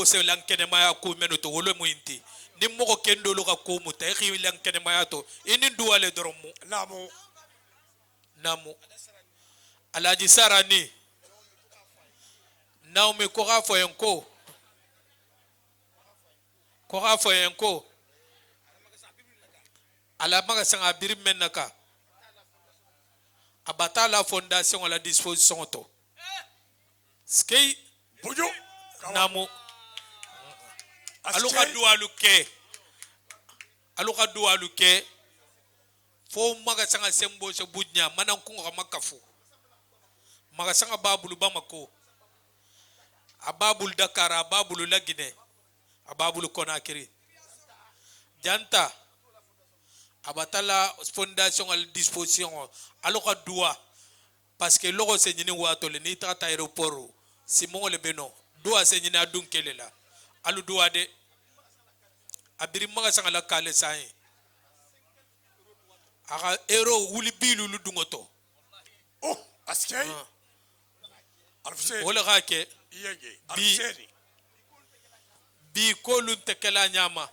se lankene maya ko menuto wolo muinti ni moko kendo lo ka ko muta e lankene maya to ini duwale doromu namu alaji sarani Naomi kora foyenko ala maga sanga birim menaka abata la fondation à la disposition to skei buju namu aluka dualuke fo maga sanga sembo se budnya manan ko ga makafu maga sanga babulu bamako ababul Dakar ababul la Guinée ababul Conakry janta abatala fondation à disposition aluka dua parce que logo se nyini wato le ni tata aéroport simon le beno dua se nyini adun kelela alu dua de abiri maga sanga la kale sai aga euro wuli bilu lu dungoto oh askay arfse wala gake yenge arfse bi kolu tekela nyama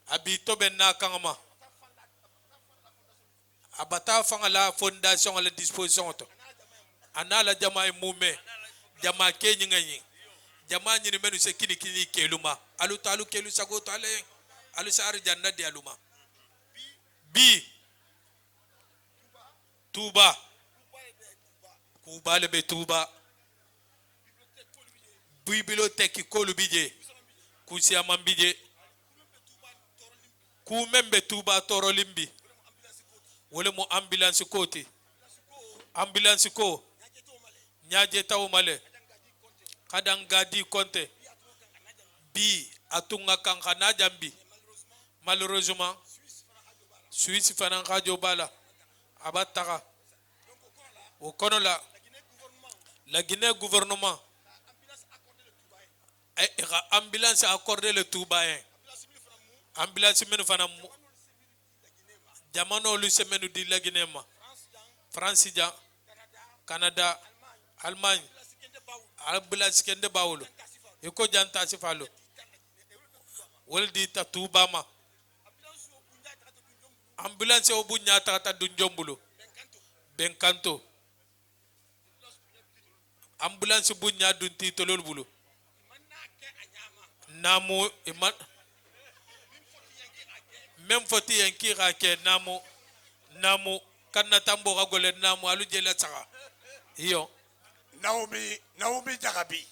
abi tobe na kangama abata fanga la fondation à la disposition to anala jama mume jama kenyi nganyi jama nyini menu se kini keluma alu talu kelu sago tale alu sar janna di aluma bi Touba kubale be Touba bibliothèque kolu bije kusia mambije ku membe Touba toro limbi wole mo ambulance ko nyaje taw male kadanga di konte bi atunga kankana jambi malheureusement Suisse fanan radio bala abataka au kono la Guinée gouvernement ambulance accordé le Toubayen ambulance menu fana jamano lu semenu di la Guinée ma France ja Canada Allemagne ambulance kende bawlo eko janta sifalo woldi ta Touba ma ambulance obu nyata ta dunjombulu benkanto ambulance bu nya dun titolol bulu namu iman même foti yanki rake namu kanna tambo ga gole namu alu jela tsaka iyo Naomi Jagabi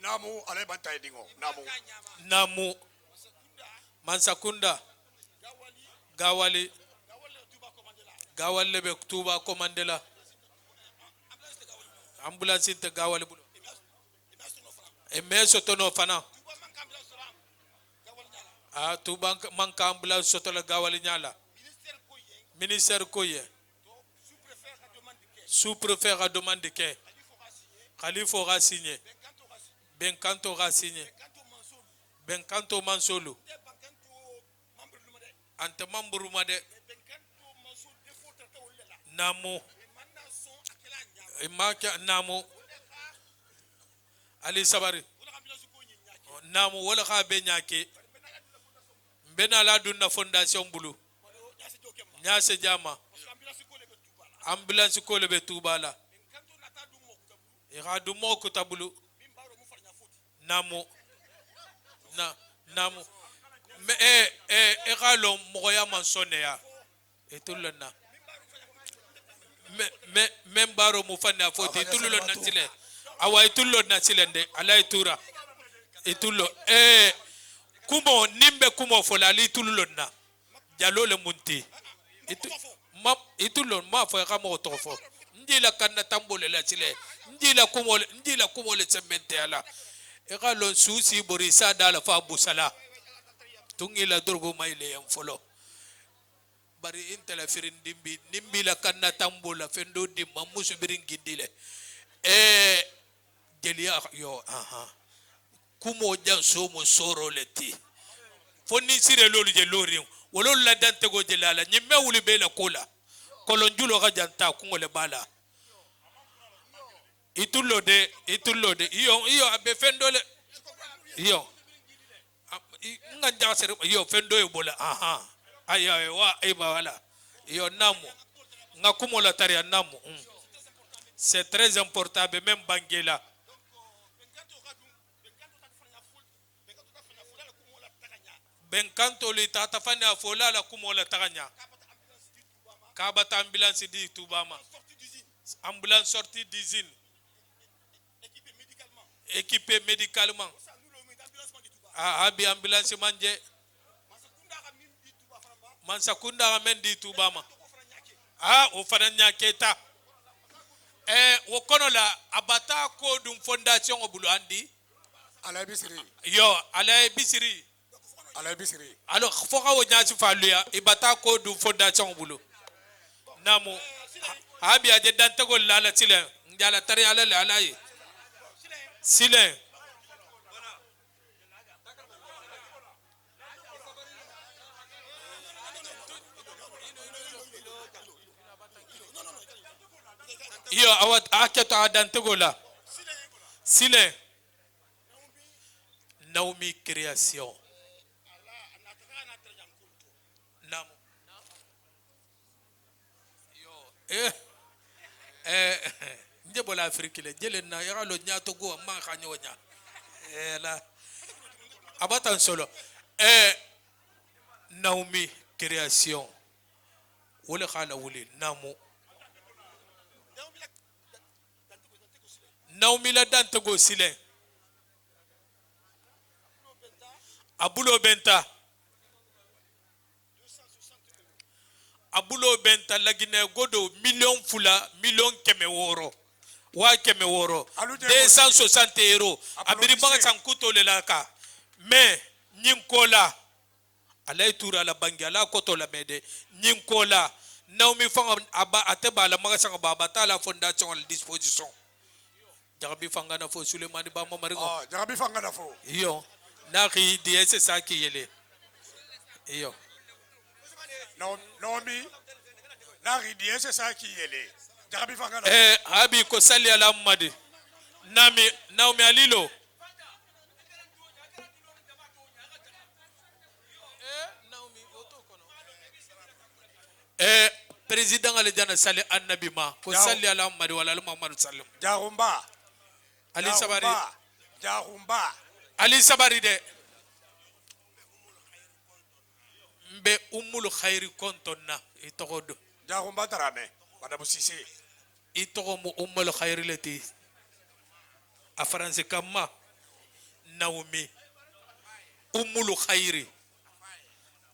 namu ale bantay dingo namu Mansakunda Gawali be Touba commandela ambulance te Gawali bulo e meso tono fana Touba manka ambulance soto la Gawali nyala ministère koye sous-préfet a demandé que Khalifa aura signé Benkanto aura signé Benkanto Mansolo ante membre made namu imaka namu Ali Sabari namu wala ka benyake bena la dunna fondation bulu nyase jama ambulance ko le be Touba la ira du moko tabulu namu me galo moya mansone ya etulana me baro mu fanya foti etullo na tile awa etullo na tilende ala etura etullo kumo nimbe kumo fola ali etullo na jalo le munti itulon ma fo ka mo tofo ndila kanna tambole la tile ndila kumo le semente ala e ka lon susi borisa dala fa busala tungila durgo maile yam folo bari intela firin dimbi nimbila kanna tambola fendo dimma musu birin gidile delia yo kumo jan so mo soro leti fonni sire lolu je lori wolol la dante go je lala nyimme wuli be la kola kolon julo ga janta ko ngole bala Itulode iyo abe fendole iyo nganja sere iyo fendo yo bola aha aya wa eba wala iyo namu ngakumola taria namu c'est très important be même bangela benkanto li tatafanya fola la kumola taganya kabata ambulance di tubama ambulance sortie d'usine équipé médicalement abi ambulance manje mansakunda ramen di tubama o fananya keta wo kono la abata ko dum fondation obulu andi ala bisiri yo ala bisiri alors foka wo nyasi faluya ibata ko dum fondation obulu namu abi aje dantego lala sile njala tari ala la alaye sile yo awat aketo adantego la sile Naomi création namu yo njebola Afrique le jele na yalo nyato go ma kanyonya la abatan solo Naomi création wala khala wuli namu Naomi la dantego sile abulo benta lagine godo million keme woro wa keme woro 260 euros abiri banga sankuto le laka mais nyinkola alay toura la bangi ala koto la mede nyinkola Naomi fanga aba ateba la maga sanga baba ta la fondation à disposition jarabi fanga na fo Sulemani ba mo marigo jarabi fanga na fo iyo naki DS saki yele iyo Naomi naki DS saki yele jarabi fanga na abi ko sali ala Muhammad Naomi alilo président ale jana sali annabi ma ko sali ala Muhammad wala Muhammad sallam jarumba Ali Sabari de mbe umul khairi kontonna itogodo jarumba tarame madame Sissé itogo mu umul khairi leti a France kama Naomi umul khairi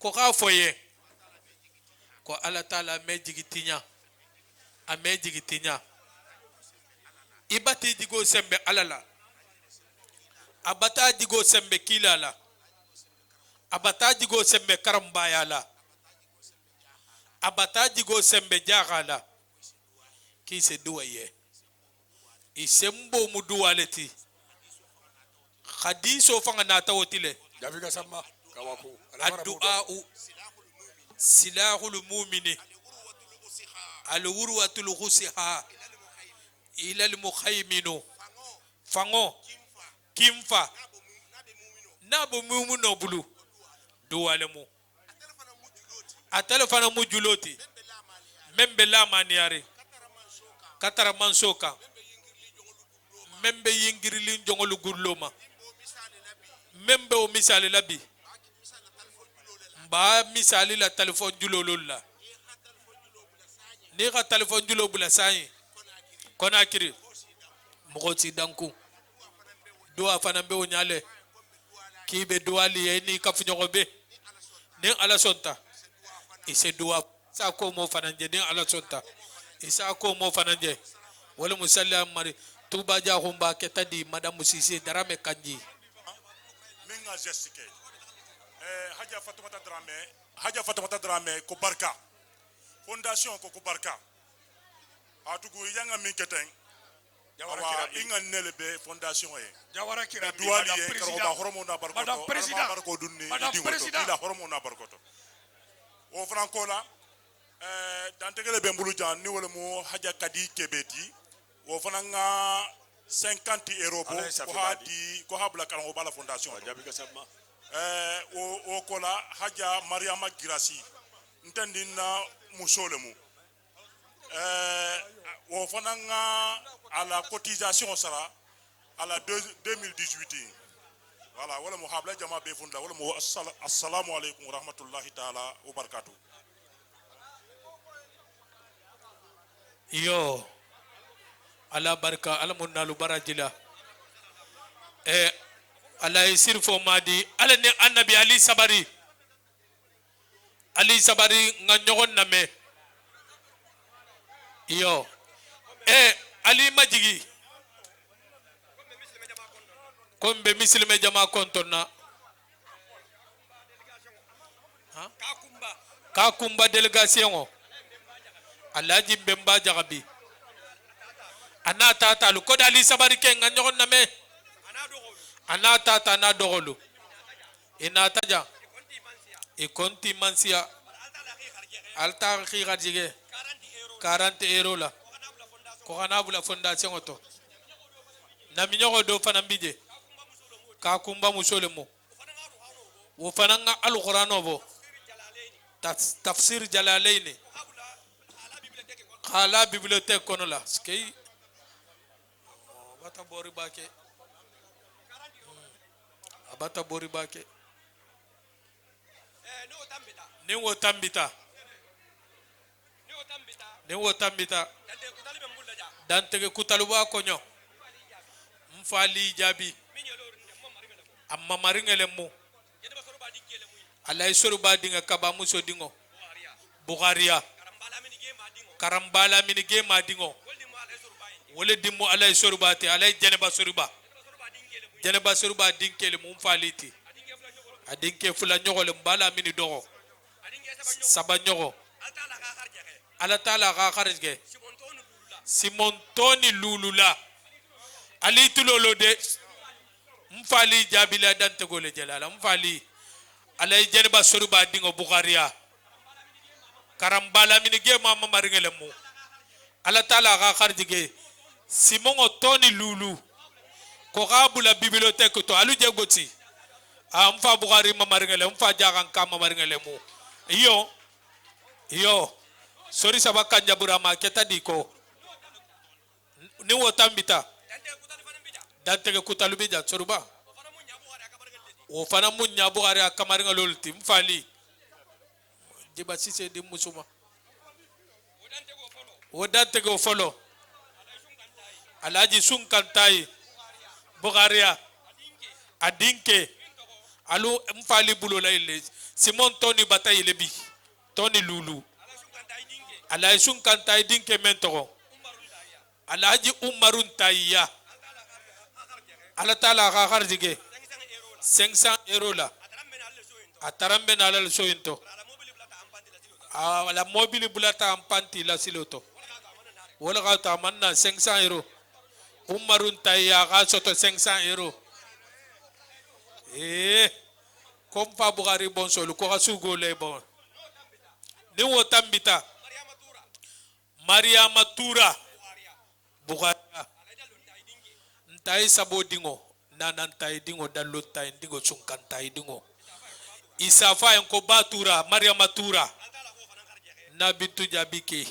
ko ka foye ko ala taala mejigitinya ibati digo sembe alala abata digo sembe kilala abata digo sembe karambayala abata digo sembe jagala ki se duwaye isembo muduwaleti hadiso fanga nata wotile daviga sama kawaku addu'a silahul mu'mini alurwatul ghusiha ila almuhaiminu fango kimfa nabo mu'mino bulu duwalemu atelefana mujuloti membe la maniare katara mansoka membe yingirili njongolu gurloma membe o misale labi ba misali la telephone julolola ni ka telephone julo bula sai kona kiri mugoti danku doa fana be onyale kibe doali ye ni kafunyo be ni ala sonta ise doa sa ko mo fana je ni ala sonta isa ko mo fana je wala musallam mari tuba ja humba ketadi madame Sissé darame kanji minga gestike Haja Fatoumata Dramé ko barka fondation ko barka atugu yanga minketen jawara inga nelebe fondation e jawara kira duali e karoba hormona barkoto barko dunni dingoto ila hormona barkoto o franco la dantegele be mbulu jan ni wala mo Haja Kadi Kebeti wo fana nga 50 euros Ala ye safi ko ha badi. di ko ha bula kalango bala fondation Jabi ka sabma. o kola haja mariama girasi ntendi na musole mu wo fana nga à la cotisation sara à la 2018 voilà wala mo habla jama be funda wala mo assalamu alaikum wa rahmatullahi ta'ala wa barakatuh yo ala barka ala munnalu barajila ala yisir fo madi ala ne annabi ali sabari nga nyogon name yo ali majigi kombe misilme jama kontona ka kumba delegation alaji bemba jagabi anata talu ko dali sabari ke nga nyogon name anata ta na dogolu inata ja e konti mansia alta khiga jige 40 euro la ko kana bula fondation to na minyogo do fana mbije ka kumba musole mo wo fana nga alqur'ano bo tafsir jalalaini khala bibliothèque kono la skey bata bori bake abata bori bake ni wo tambita dantege kutaluba konyo mfali jabi amma maringele mu alay soru ba dinga kaba muso dingo bukhariya karambala mini ge ma dingo wole dimmo alay soru ba te alay jeneba soru ba dinkele mu mfaliti adinke fula nyogole mbala mini dogo saba nyogo ala taala ga kharje simontoni lulula ali tulolo de mfali jabila dante gole jalala mfali alay jeneba soruba dingo bukhariya karambala mini ge mama maringele mu ala taala ga kharje simongo toni lulu ko gabula bibliothèque to alu jegoti mfa bukhari mama maringele mfa jagan kama maringele mu iyo sori sabaka njabura ma ketadiko ni wotambita dantege kutalubija soruba o fana munya bukhari akamaringa lolti mfali jiba sise di musuma o dantege o folo alaji sunkantai bukhariya adinke alu mfali bulo la ile simon toni bataille lebi toni lulu ala sunkantai dinke mentoro alaji umarun tayya ala taala ga kharjige 500 euro la atarambe na la soyinto la mobile bulata ampanti la siloto wala ga ta manna 500 euro umarun tayya ga soto 500 euro comme fa bukhari bon solo ko sugo le bon ni wotambita mariama tura bukhari ntai sabo dingo nanan tai dingo dallo tai dingo sunkan tai dingo isafa en ko batura mariama tura na bintu jabike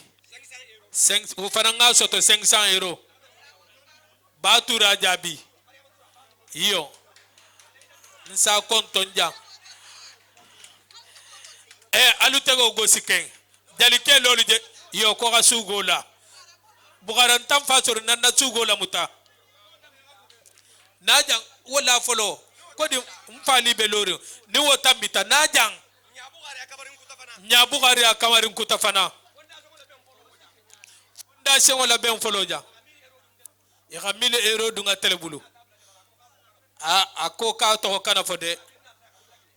5 faranga soto 500 euro batura jabi iyo nsa kontonja alutego gosiken jalike lolu je iyo ko ga sugola bugaran tam fasor nan na sugola muta najang wala folo ko di mfali be lori ni wotambita najang nya bugari akamarin kutafana nda se wala ben folo ja ya 1000 euro dunga telebulu ako ka to kana fode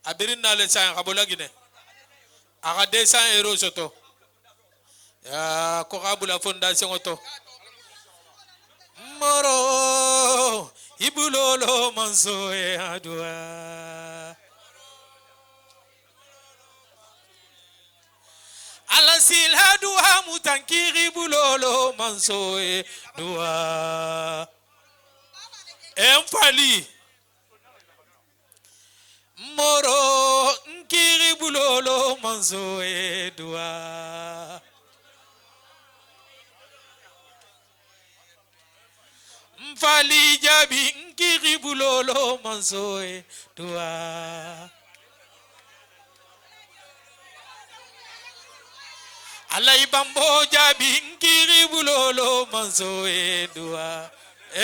abirin na le sa kabola gine aga 200 euro soto ya ko kabula fondation oto moro ibulolo manzo e adwa ala sila dua mutankiri bulolo manso e dua enfali moro nkiri bulolo manso e dua mfali jabi nkiri bulolo manso e dua alay bambo jabi nkiri bulolo manso e dua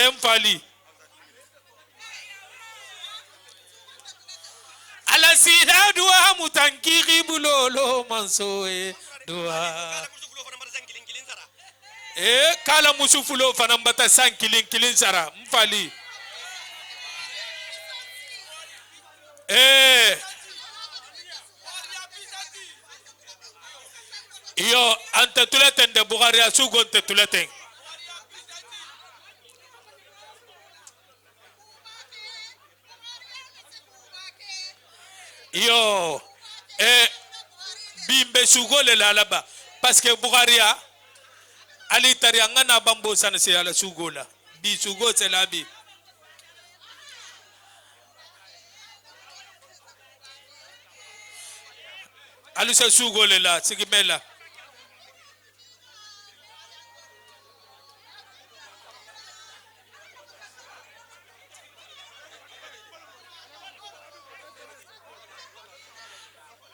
empali ala sida dua mutankiri bulolo manso e dua kala musufulo fanambata sankilin kilin sara mfali yo ante tuleten de Bukhari asugo ante tuleten yo bimbe sugo le lalaba parce que Bukhari ali tari ngana bambo sana se ala sugo la bi sugo se la bi ali se sugo le la sigimela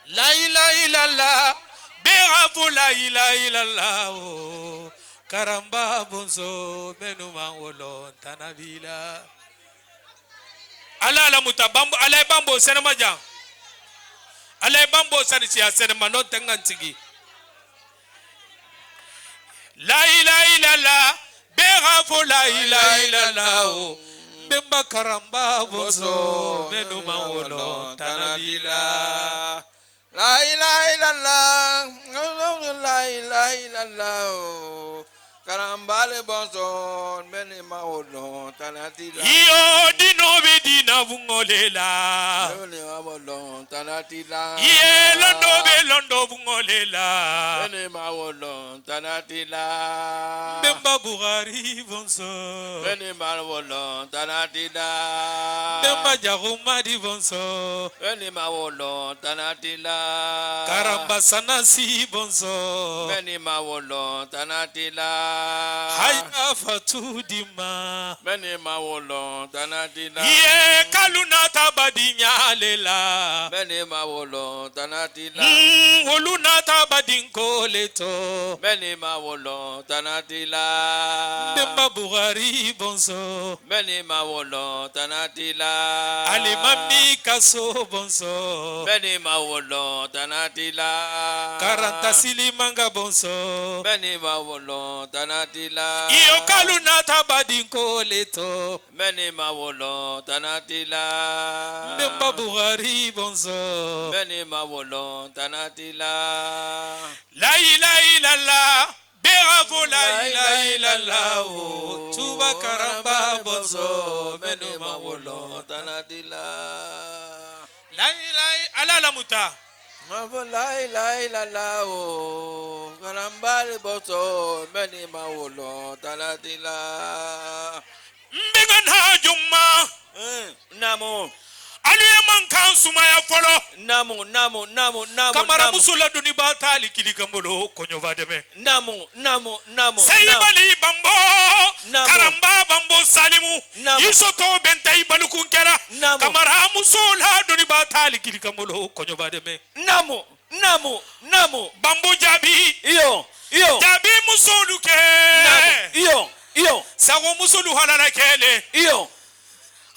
la ilaha illallah berafu la ilaha illallah karamba bonzo menuma wolo tanabila ala la mutabambo ala bambo senema jang ala bambo sanisi senema non tangantigi la ilaha illallah berafu la ilaha illallah bemba karamba bonzo menuma wolo tanabila la ilaha illallah la ilaha illallah karambale bonzo meni maolo tanatila yo dino be dina bungolela meni maolo tanatila ye londo be londo bungolela meni maolo tanatila bemba Bukhari bonzo meni maolo tanatila bemba Jaguma di bonzo meni maolo tanatila karamba sanasi bonzo meni maolo tanatila haya fatudima meni maolo tanatila ye kaluna tabadinya lela meni maolo tanatila woluna tabadinko leto meni maolo tanatila bemba Bukhari bonzo meni maolo tanatila alimami kaso bonzo meni maolo tanatila karanta silimanga bonzo meni maolo tanatila iyo kaluna tabadinko leto meni maolo tanatila bemba Bukhari bonzo meni maolo tanatila la ilaha illallah beravo la ilaha illallah tuba karamba bonzo meni maolo tanatila la ilaha ala la muta la ilaha illallah karambale bonzo meni maolo tanatila mbengana jumma namo aliye man kan sumaya folo namo kamara musula duni batali kilikambolo konyo vademe namo sayibali bambo karamba bambo salimu isoto bentai balukunkera kamara musula duni batali kilikambolo konyo vademe namo bambo jabi iyo jabi musulu ke iyo sago musulu halala kele iyo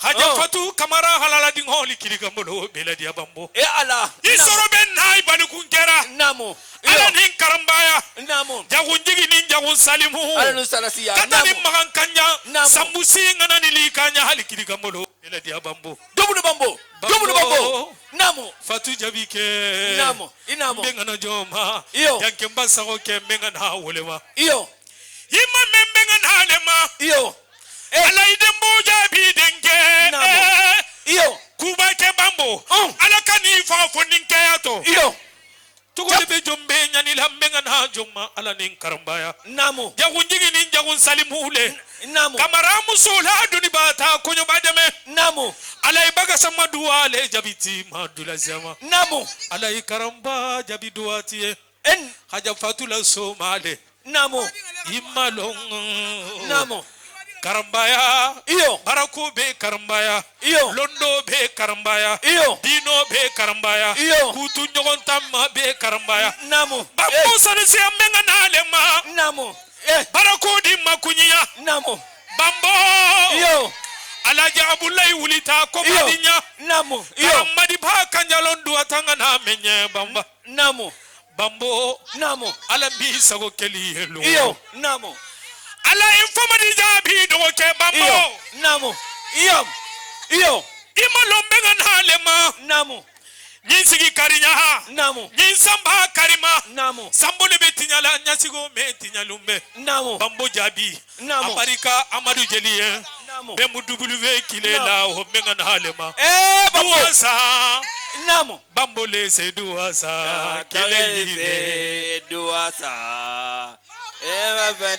haja fatu kamara halala dingoli kilikambolo beladia bambo ala isoro ben hay balukunkera namo ala nin karambaya namo jagun jigi nin jagun salimu ala no salasiya kata ni magan kanya Namo. sambusi ngana ni likanya hali kilikambolo beladia bambo double bambo namo fatu jabike namo mbengana joma Iyo. yanke mbasago ke mbengana wolema iyo ima mbengana lema iyo ala idembo jabi denge Namo. iyo kuba ke bambo ala kani fa foninke ato iyo tugo be jombe nyani la jomma ala nin karambaya namu jagun jigi nin jagun salimule namu kamara musula duni bata kunyo bademe namu ala ibaga sama duale jabiti madula zama namu ala karamba jabi duatie en haja fatula somale namu imalong namu karambaya iyo barako be karambaya iyo londo be karambaya iyo dino be karambaya iyo kutu nyogon tamma be karambaya namu bambo sanisi amenga nalema namu barako di makunya namu bambo iyo alaja abulai wulita ko madinya namu iyo karamadi ba kanjalon duatanga na menye bamba namu bambo namu alambi sago keli helo iyo namu ala infamadi jabi do ke bambo iyo namu iyo ima lombenga nalema namu nyinsigi karinya ha namu nyinsamba karima namu sambole betinyala nyasigo metinyalumbe namu bambo jabi namu amerika amadu jeliye namu be mu w kile la ho menga nalema bambo duasa namu bambo le se duasa kele yive duasa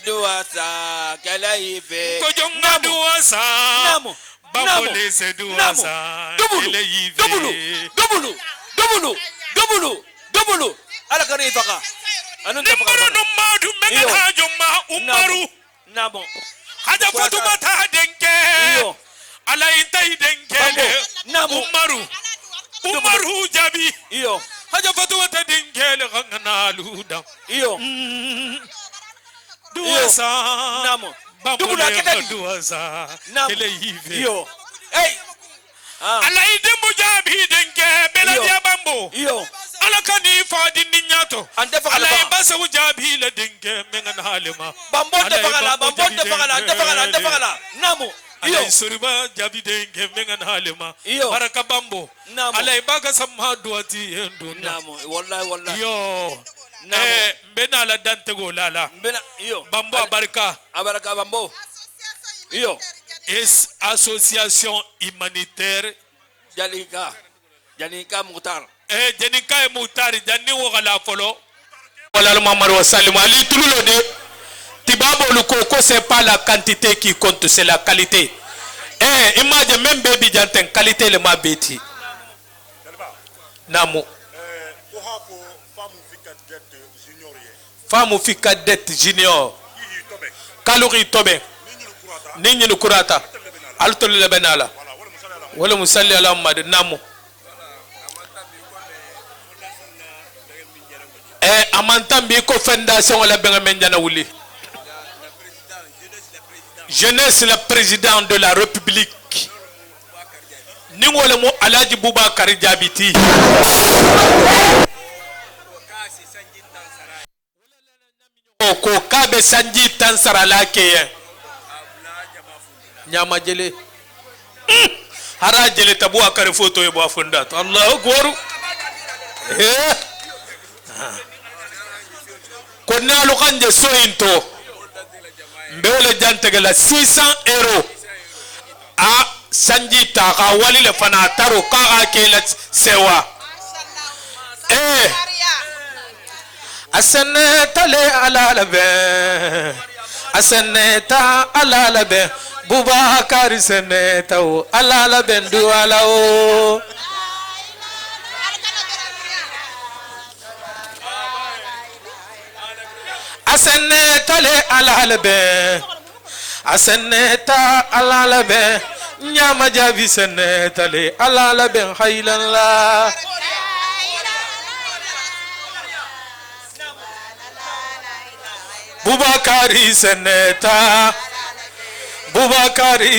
duasa kele yive ko jonga duasa namu bambo le se duasa kele yive double ala kan ifaka anun ta faka no madu menga hajuma umaru namu haja fatuma ta denke ala intai denke namu umaru jabi iyo haja fatuma ta denke le ngana luda iyo duasa namu bambo le duasa kele yive iyo ala idembo jabi denke beladia bambo iyo ala kani fadi ninyato ala ibasa jabi le denke menga halima bambo te fakala namu iyo suriba jabi denke menga halima baraka bambo ala ibaga samha duati enduna namu wallahi iyo mbena la dante go lala mbena iyo bambo abaraka bambo iyo association humanitaire Janika Mukhtar Janika Mukhtar jani wo gala folo wala Muhammad wa sallam ali tululo de tibabo le koko c'est pas la quantité qui compte c'est la qualité imagine même baby janten qualité le ma beti namu femme fika det junior kalori tobe ninyi kurata altol le benala wala musalli ala Muhammad namu amantambi ko fondation wala benga menjana wuli jeunesse le président de la république ningole mo alaji Boubacar Diabiti ko kabe sanji tansara lake nyama jele hara jele tabu akare photo e bo afunda to Allahu akbar ko nalu kanje sointo mbele jantege la 600 € a sanji ta ka wali le fana taro ka ke la sewa asanata le ala labe asanata ala labe Boubacar seneta o ala labe ndu ala o asaneta le ala labe asaneta ala labe nyama jabi seneta le ala labe khailan la Boubacar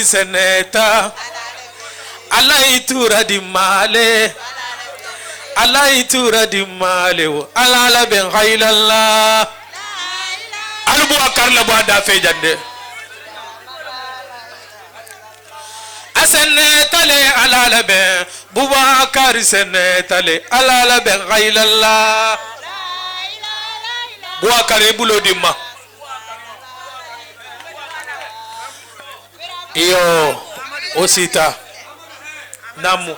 seneta Allah itura di male ala la ben khailallah al Boubacar la bada fe jande aseneta le ala la ben Boubacar seneta le ala la ben khailallah Boubacar bulo dimma iyo osita namu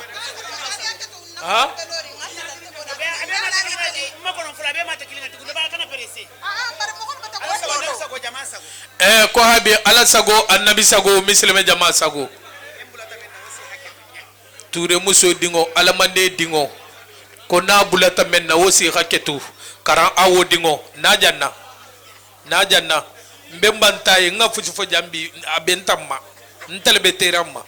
ko habi ala sago annabi sago misilme jama sago ture muso dingo ala mande dingo ko na bulata men na wosi haketu karan awo dingo na janna mbembantaye nga fuci fo jambi abentamma ntelbe teramma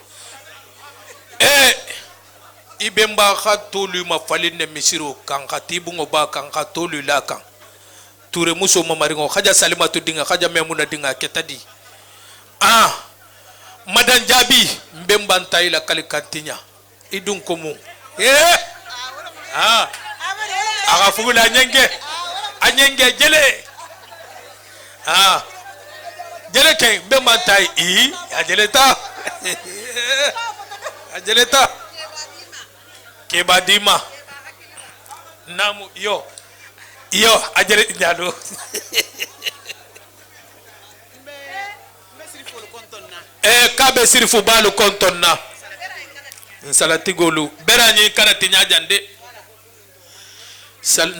ibemba khatulu ma faline misiro kan khatibungo ba kan khatulu la kan ture muso mamaringo khaja salimatu dinga khaja memuna dinga ketadi madan jabi mbembantaye la kalikantinya idun komu aga fugula anyenge jele jele ke mbembantaye ajeleta kebadima namu yo ajere nyalo kabe sirifu balu kontonna salatigolu berani kanati nyajande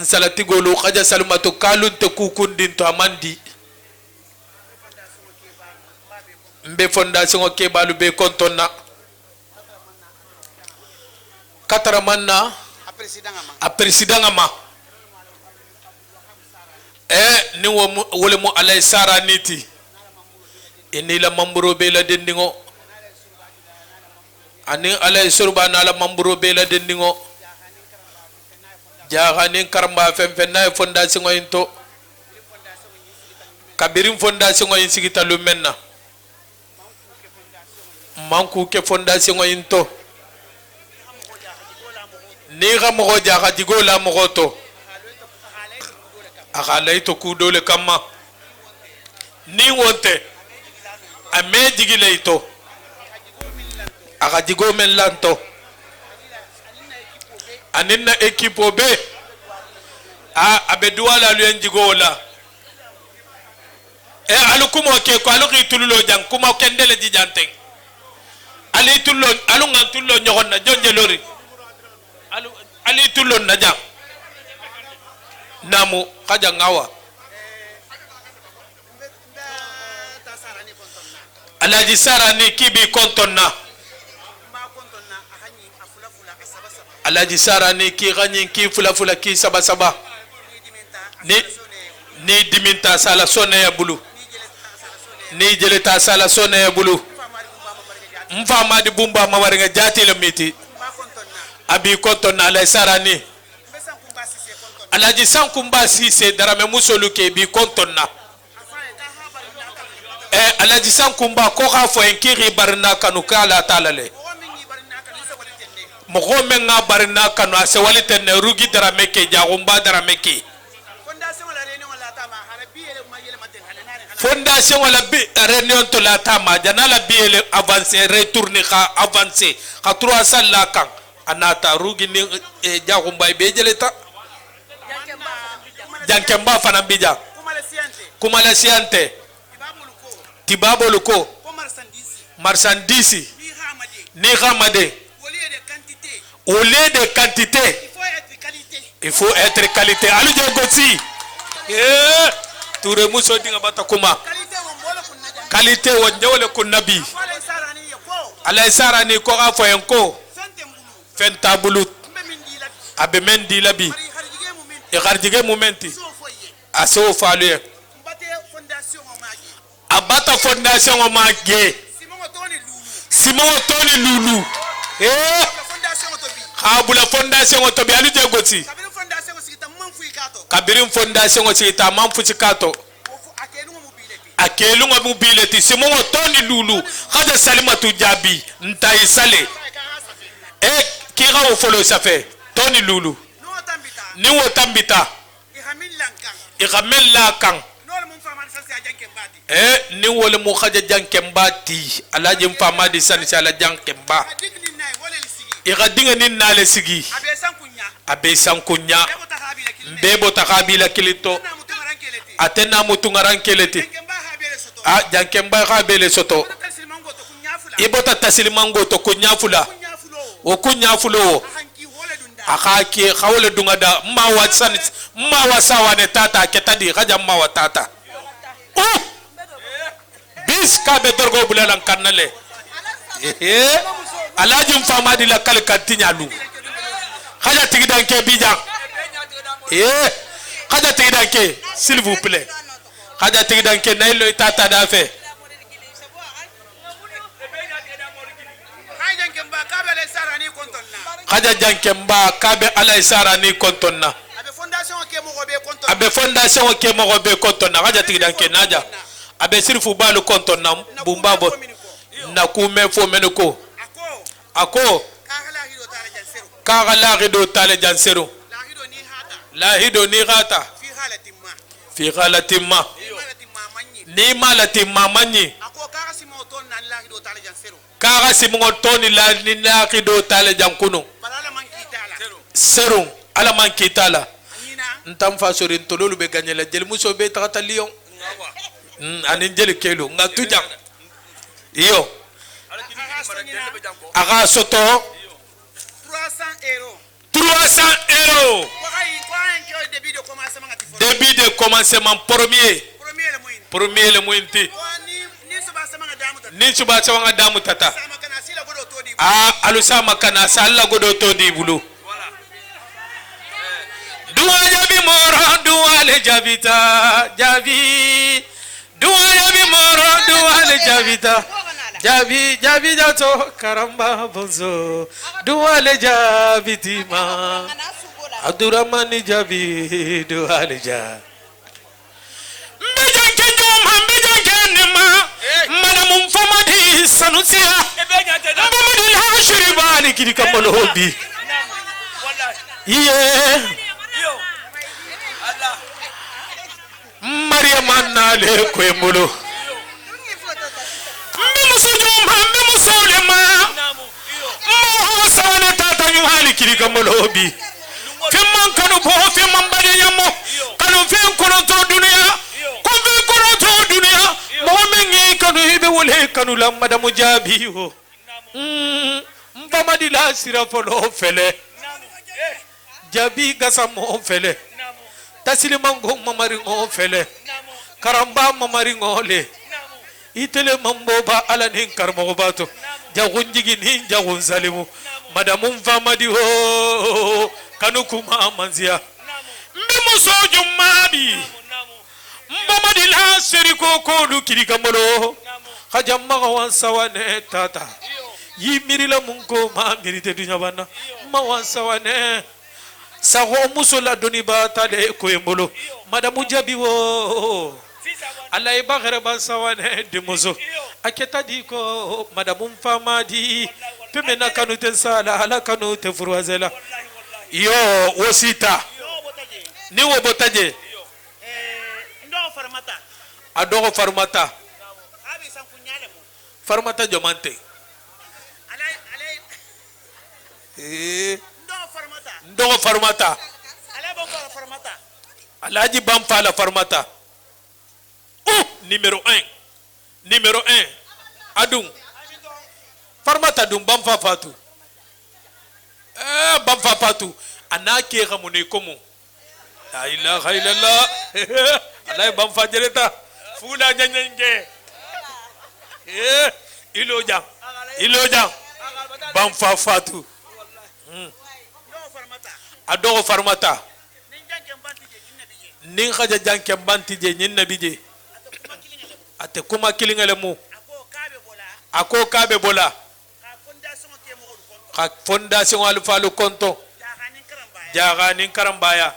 salatigolu khaja salmatu kalun te kukundin to amandi mbe fondation ke balu be kontonna katara manna a president ama ni wole mo alay sara niti inni la mamburo be la dendingo ani alay surba na la mamburo be la dendingo jahani karamba fem na fondation into kabirim fondation in sigita lu menna manku ke fondation into ni ga mo jaga digo la mo to akhalay to ku dole kama ni wonte ame digile to aga digo men lanto aninna equipe be abedua la luen digo la alukumo ke ko aluki tululo jang kuma kendele di janteng ali tullo alunga tullo nyogon na jonje lori ali tullo na jang namu kaja ngawa alaji sara ni kibi kontonna alaji sara ni ki ganyin ki fula ki saba ni diminta sala sone ya bulu ni jeleta sala sone ya bulu mfama di bumba mawaringa jati le miti abi kontonna alaji sara ni alaji sankumba sise darame musolu ke bi kontonna alaji sankumba ko khafo en kiri barna kanu kala talale mo men nga barna kanu ase walite ne rugi darame ke jagumba darame ke fondation wala bi réunion to la tama janala bi ele avancer retourner ka avancer ka 300 la kan anata rugi ni jagumba be jeleta jankemba fana bija kumala siante tibabolu ko marchandise ni ramade au lieu de quantité il faut être qualité alu jogoti toure muso dinga bata kuma qualité wonjawle ko nabi alay sarani ko afo en ko fentabulut abe mendi labi e gardige momenti aso falu abata fondation o magge simon toni lulu habula fondation o to bi alu jegoti kabirim fondation o sita manfu sikato akelu ngo mobility simon o toni lulu khade salimatu jabi ntai sale kira o folo safe toni lulu ni wo tambita ihamilla kan ni wole mu khaja jankembati alaji mfama di sanisi ala jankemba igadinga ni nale sigi abe sankunya mbebo takabila kilito atena mutungaran keleti jankemba khabele soto ibota tasilimango to kunyafula o kunyafulo akaki khawle dungada mawa sawane tata ketadi khaja mawa tata bis ka be dorgo bulalan kannale alajum famadi la kal kantinyalu khaja tigidan ke bijan khaja tigidan ke s'il vous plaît khaja tigidan ke naylo tata da fe khaja jankemba kabe alay sarani kontonna abe fondation ke mo be kontonna khaja tigidan ke naja abe sirfu balu kontonna bumbabo na kume fo menoko ako kaga lahido tale jansero lahido ni gata fi halatin ma ni malatin mamanyi kaga simotoni la ni lahido tale jankuno serum ala man kitala ntam fa sorin tololu be ganyela jel muso be takata lion anin jel kelo ngatuja iyo aga soto 300 euros début de commencement premier le mointi ni suba sawanga damu tata alusa makana salla godo to di bulu duwa jabi moro duwa le jabita jabi duwa jabi moro duwa le jabita jabi jabi jato karamba bonzo duwale jabi tima abdurrahman jabi duwale ja mbejan kenjoma mbejan kenema madam famadi sanusia mbamadi hashiri bali kidi kamolo hobi iye Maryam nale kwembulo kirika molobi femman kanu bo femman bade yammo kanu fen kono to dunya ko be kono to dunya mo mengi kanu ibe wole kanu lamada mujabi ho mbamadi la sira folo fele jabi gasamo fele tasilimango mamari ngo fele karamba mamari ngole itele mambo ba alanin karmo bato jagun jigini jagun zalimu madamum famadi ho kanukuma manzia mbemo sojo mabi mbamadi la seriko ko lu kirika molo khajamma wan sawane tata yimiri la munko ma mirite dunya bana ma wan sawane saho musula doni ba tale ko embolo madamu jabi wo Allah ibaghre ban sawane de mozo aketa di ko madamum famadi pemena kanute sala ala kanute furwazela yo wosita ni wo botaje ndo farmata adogo farmata abi san kunyale mo farmata jomante ndo farmata ala bon farmata alaji bamfa la farmata numéro 1 adung farmata dum bamfa fatu bamfa fatu anake gamune komo la ilaha illallah alay bamfa jereta fula nyanyange iloja bamfa fatu adogo farmata nin khaja janke bantije nyin nabije ate kuma kilingale mu ako kabe bola ka fondation alfalu konto jaganin karambaya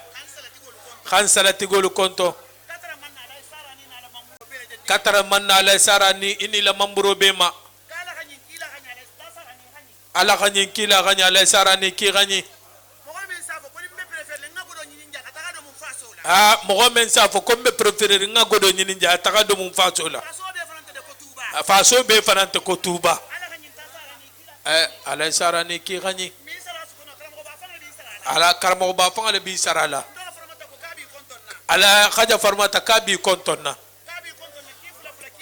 khan salati golu konto katara manna la sarani ini la mamburo bema ala khanyin kila khanya la sarani ki khanyi mogomen safo kombe préférer nga godo nyini nja taka do mum fasola faso be fanante ko tuba ala sarani ki gani ala karmo ba fangale bi sarala ala khaja farmata kabi kontonna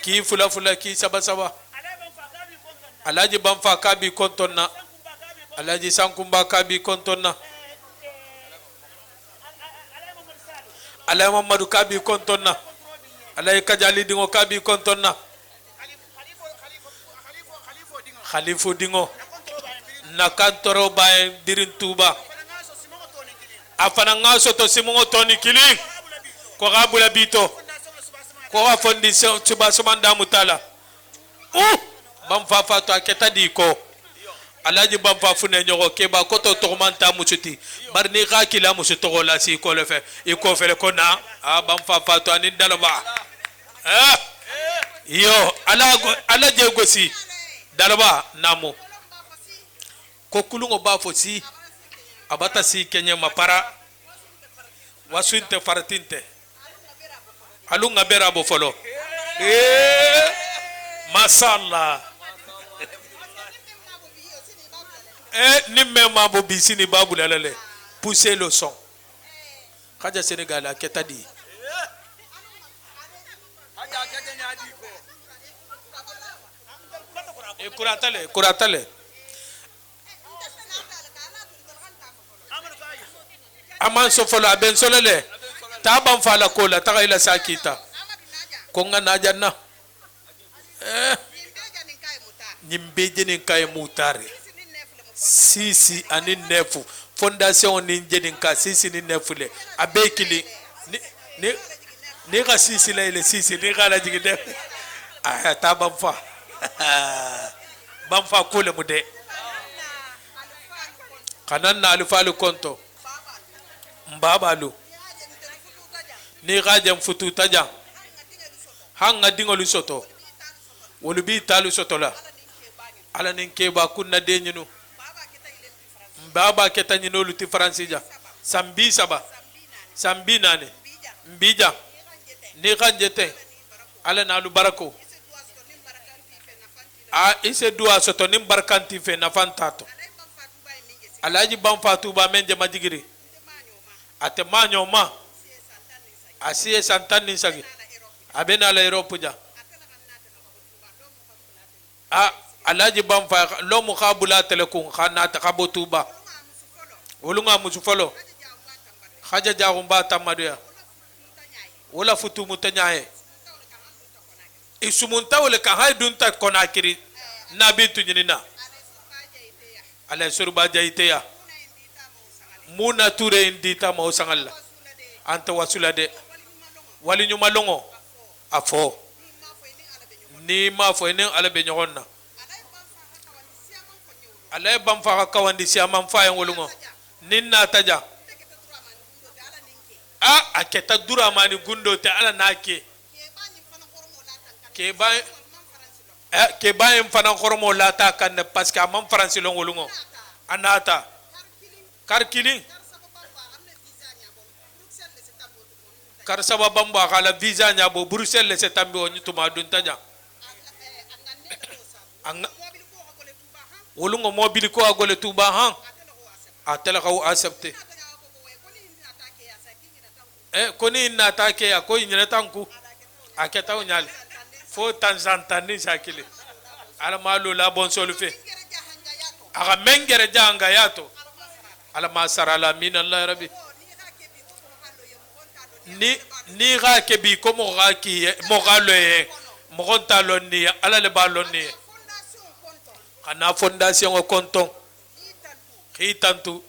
ki fula fula ki saba saba alaji bamfa kabi kontonna alaji sankumba kabi kontonna ala Mamadou kabi kontonna alay kajali dingo kabi kontonna khalifu dingo na kantoro baye dirin tuba afana ngaso to simongo toni kilin ko gabula bito ko ga fondation tuba somanda mutala bam fafa to aketa diko alaji bam fafu ne nyogo ke ba ko to tormanta musuti barni ga kila musuto la si ko le fe e ko fele ko na bam fafa to anin dalaba yo ala je gosi dalaba namo ko kulungo ba fo si abata si kenya mapara wasunte faratinte alunga bera bo folo mashallah nimme mabo bisini babu lalale pousser le son kaja Sénégal a ketadi e kuratale aman so folo aben solele taban fala kola taga ila sakita konga najanna nimbeje nin kay mutare sisi ani nefu fondation ni jedin ka sisi ni nefule abekili ni ga sisi la ile sisi ni ga la jigide taban fa bam fa kule mude kanan na alfalu konto mbabalu ni gajam futu taja hanga dingolu soto wolubi talu soto la ala nin keba kunna denyinu mbaba ketanyino luti fransija sambi saba sambi nane mbija ni ganjete ala na lu barako ise dua soto nim barkanti fe na fantato alaji bam fatu ba menje majigiri ate manyo ma asiye santani sagi abena la Europe ja alaji bam fa lo mukhabula telekum khana takabotuba wolunga musufolo khaja jagumba tamadia wala futu mutanyae isumunta wala ka haydunta konakiri nabitu nyina ala surba jaiteya muna ture indita ma usangalla anta wasula de wali nyuma longo afo ni ma fo enen ala be nyogonna ala bam fa kawandi si amam fa en wolungo ninna taja aketa dura mani gundo te ala nake ke ba en fana khormo lata kan parce que amam français long wolungo anata karkili kar sababam ba kala visa nya bo Bruxelles se tambi on tuma dun taja wolungo mobile ko agole tuba han atela ko accepter koni na take ya ko nyina tanku aketa o nyale fo tanzantani sakile ala malu la bon solfe aga mengere janga yato ala masara la min Allah rabbi ni ga ke bi ko mo ga ki mo ga le mo gonta lonni ala le balonni kana fondation o konton khitantu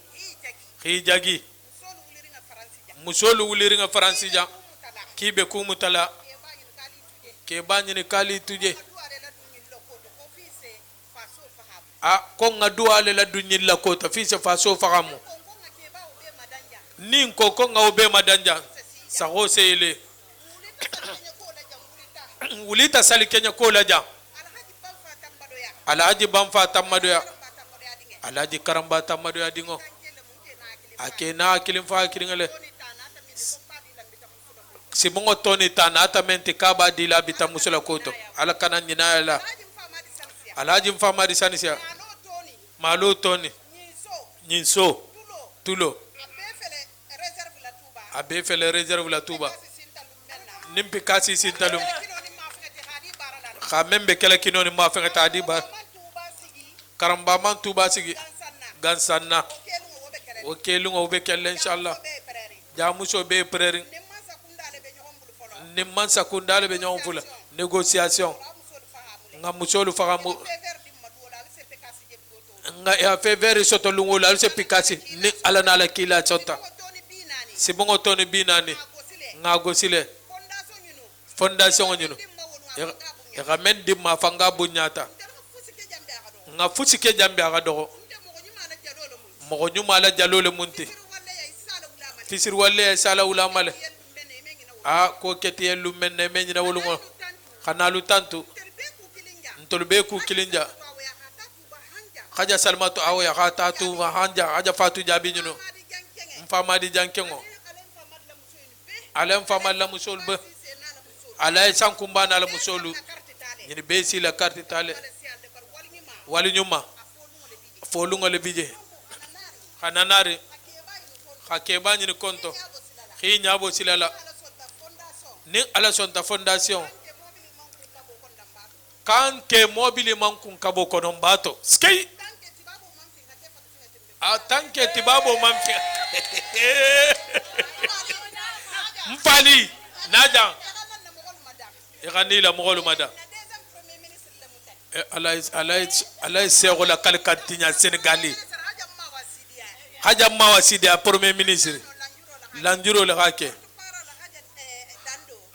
khijagi musolu wuliringa fransija kibe kumutala ke banyini kali tuje ko ngadua le la dunyilla ko ta fi se faso fagamu nin ko nga obe madanja sago sele wulita sali kenya ko la ja alaji bamfa tamado ya alaji karamba tamado ya dingo akena akilim fa akiringale simongo toni tana atamente kaba dila bita musula koto ala kanan nyina la alaji mfama disanisia malo toni nyinso tulo abe fele réserve la touba nimpi kasi sintalum khamembe kala kinoni ma fa tadi ba karamba man touba sigi gansanna o kelungo be kelle inshallah jamuso be preri ni mansa kundale be ñon fula négociation nga musolu fagamu nga ya fe veri soto lungo la se pikasi ni ala na la kila sonta sibongo toni binani nga gosile fondation ñunu e ga men dimma fanga bunyata nga fusike jambe aga dogo mo nyuma la jalole munti fisir walle sala ulamale a ko keti lu menne menyina wolungo khanalu tantu ntolbe ku kilinja khaja salmatu aw ya khatatu hanja haja fatu jabi ñunu mfama di jankengo alam fama la musul ba alay sankumba na la musulu ñi be si la carte tale wali ñuma folungo le bije khananari khakeba ñi konto khi ñabo silala ni ala sonta fondation kan ke mobile mankun kabo kono bato skei atanke tibabo manfi mfali naja igani la mogolu mada alay sego la kalkatinya senegali haja mawasidi a premier ministre lanjuro le hake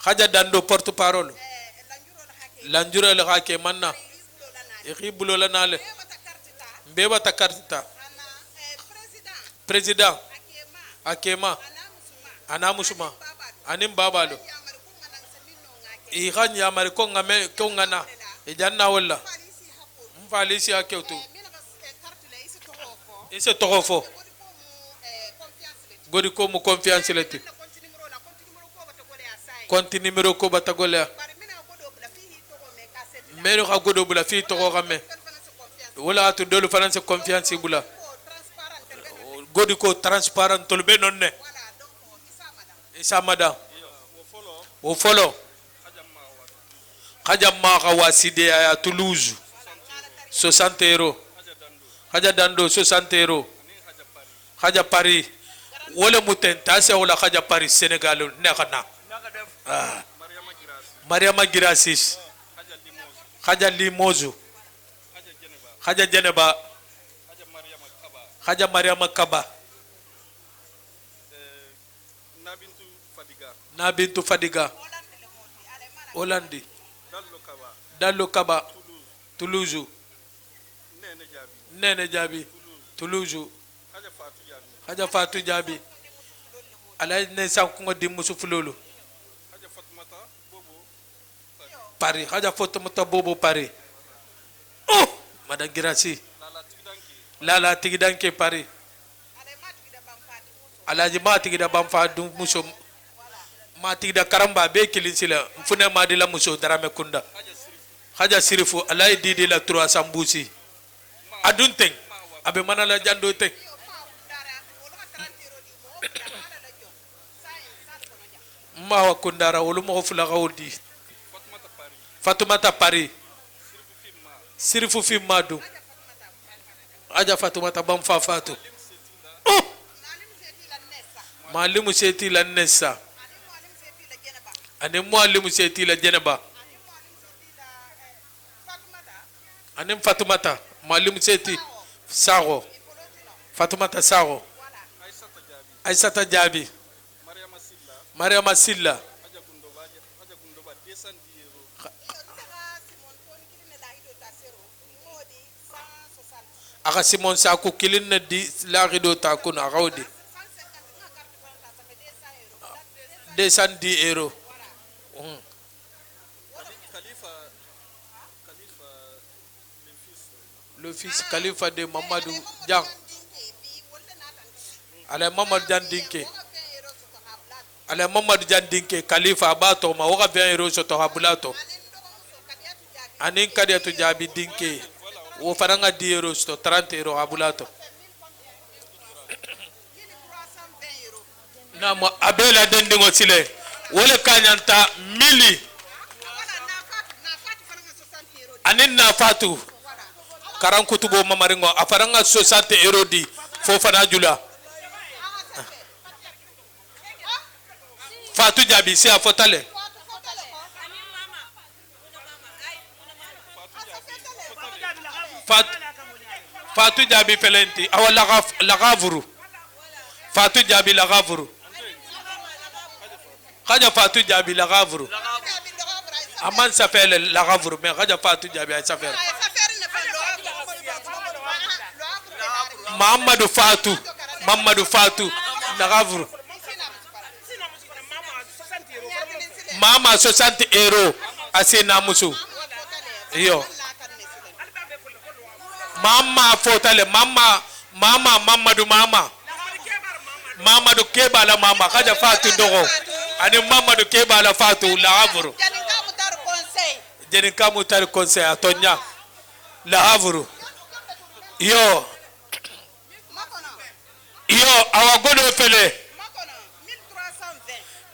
haja dando porte parole lanjuro le hake manna ikibulo la nale mbeba takartita président akema ana musuma anim babalo ihan ya mari ko ngame ko ngana e janna wala mfali si akewtu ise togofo godi ko mu confiance leti konti numéro ko batagolea mero ka godo bula fi to game wala to dolu france confiance bula godi ko transparent tolbe nonne isa mada o folo haja ma ka waside ya Toulouse 60 euros haja dando 60 euros haja Paris wala mutentase wala haja Paris Sénégal nekana Mariama Girasis haja Limozo haja Geneba haja Mariama Kaba Nabintu Fadiga Hollande Dallo Kaba Toulouse Nene Jabi Toulouse haja Fatou Jabi alay ne sanko di musu fulolo Paris haja Fatoumata Bobo Paris oh madame Girassi lala tigidanke Paris alaji ma tigida bamfa du muso ma tigida karamba be kilinsila mfune ma di la muso darame kunda haja sirifu alay didi la 300 busi adunten abe manala jando tek ma wa kundara wolu mo fula gawdi Fatoumata Paris sirifu fi madu aja Fatoumata bamfa fatu Malimu seti la Nessa ane mwalimu seti la Geneba ane Fatoumata Malimu seti Saro Fatoumata Saro Aïssata Diaby Mariama Silla aka Simon Sakou kilin na di la rido ta kun akawdi 210 euros. Le fils Khalifa de Mamadou Diang. Ale Mamadou Diang Dinké. Ale Mamadou Diang Dinké Khalifa abato ma waka 20 euros soto habulato. Anin Kadiatou Diaby Dinké. Wo faranga 10 euros soto 30 euros habulato. Na mo abela dendingo sile wole kanyanta mili anin na fatu karan kutubo mamaringo afaranga 60 euros di fofana jula Fatou Diaby si afotale fatu jabi felenti awala lagavuru fatu jabi lagavuru kaja fatu jabi lagavuru aman safele lagavuru mais kaja fatu jabi ay safele Mamadou Fatou lagavuru mama 60 € asina musu iyo mama fotale mama Mamadou Kebala mama kaja Fatou dogo ani Mamadou Kebala Fatou lagavuru jenika mutar conseil atonya lagavuru yo awagodo fele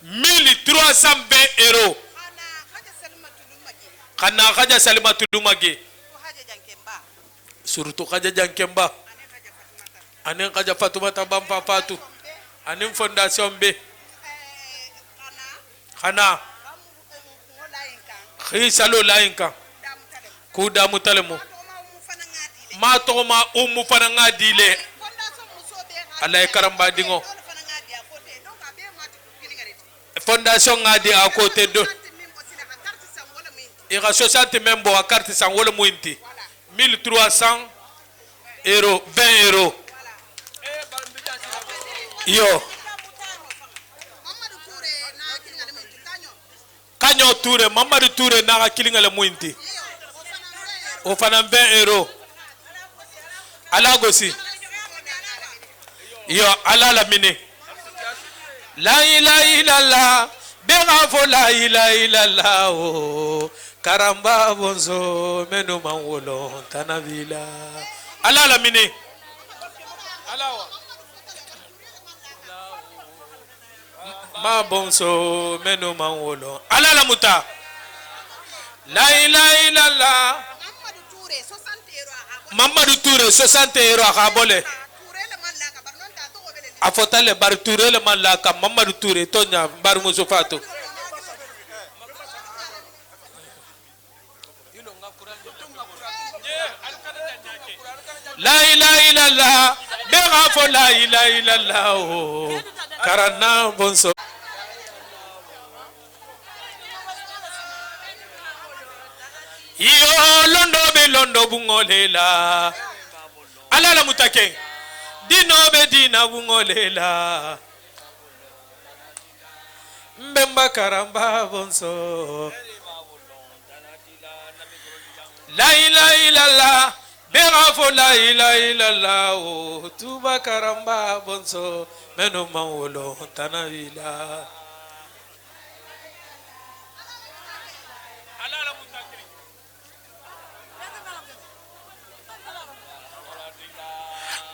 1320 € kana kaja Salimatu Lumage surtout kaja Jankemba anen kaja Fatoumata Bampa Fatou anen fondation B kana salo lainka kuda mutalemo ma toma umu fananga dile alay karamba dingo fondation ngadi à côté de il y a 60 membres à carte sans wala muinti 1300 €, 20 €. Yo Kanyo Touré, Mamadou Touré na kilinga le muinti. O fana 20 €. Ala gosi. Yo ala la mine. La ilaha illallah, berafo la ilaha illallah o. Karamba bonzo menu manwolo tanavila. Ala la mine. Alawa. Ma bonso menu manwolo. Ala la muta. La ilaha illallah. Mamadou Touré 60 € akabole. Afotale bar Touré le malaka Mamadou Touré tonya bar muso Fatou. La ilaha illallah, berafo la ilaha illallah o. Karana bonso. Yo londo be londo bungolela. Ala la mutake. Dino be dina bungolela. Mbemba karamba bonso. La ilaha illallah. Berafo la ilaha illallah o. Tuba karamba bonso. Menu mawolo tanavila.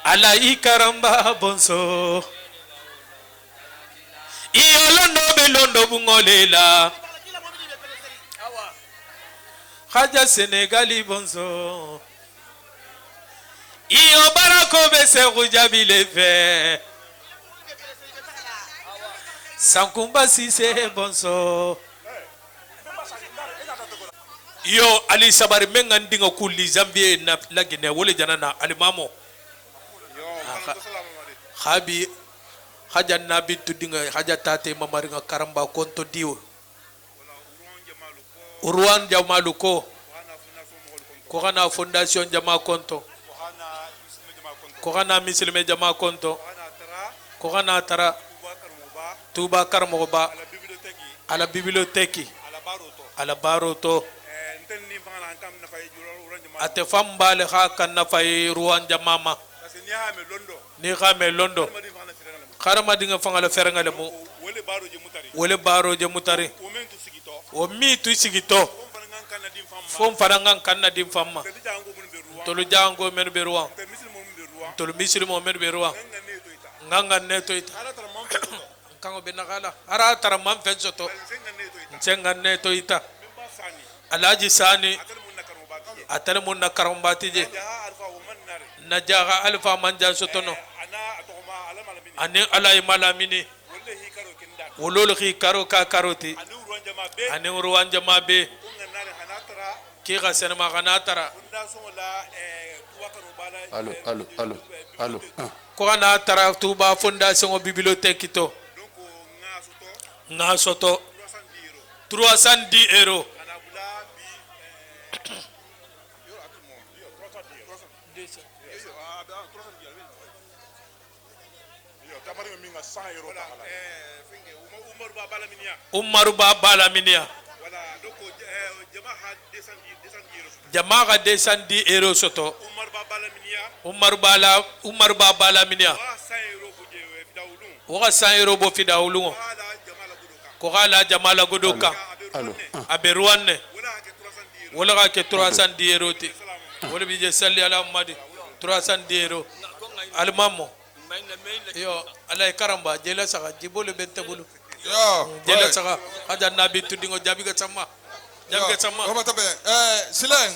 Ala ikaramba bonso. Iyo londo be londo bungolela. Khaja Senegali bonso. Iyo barako be se kujabile fe. Sankumba Sise bonso. Yo Ali Sabari menga ndinga kuli Zambie na lagine wole janana alimamo. Habi haja nabi tudinga haja tate mamaringa karamba konto diwo. Uruan Jamaluko. Kokana fondation Jama konto. Kokana misilme Jama konto. Kokana tara Tuba Karmoba ala bibliothèque ala baroto ate fambale ha kanna fay ruwan jamama ni xame londo xarama dinga fangala ferengale mo wole baro je mutari o mi tu sigito fom farangan kanna dim famma tolu jango men be ruwan tolu misilmo men be ruwan nganga neto ita kango benakala ara tara man fensoto nsenga neto ita alaji sani atale munna karombati je najaga alfa manja sotono ane alay malamini wolol khi karo ka karoti ane ruwan jama be kira senema kana tara Allô. ko kana tara tuba fondation o bibliothèque to nga soto 310 euros Umaru Baba Minia Jama ka 210 euros soto Umaru Baba Minia Waka 100 euros bo fidawulu ko kala Jamala Godoka aberuanne wala ka ke 310 euros ti wala bi je salli ala Muhammad 310 euros almamo yo alay karamba jela saka jibole bente bulu Yo. jela saka aja nabi tudingo jabi ga sama Comment t'appelles? Silen.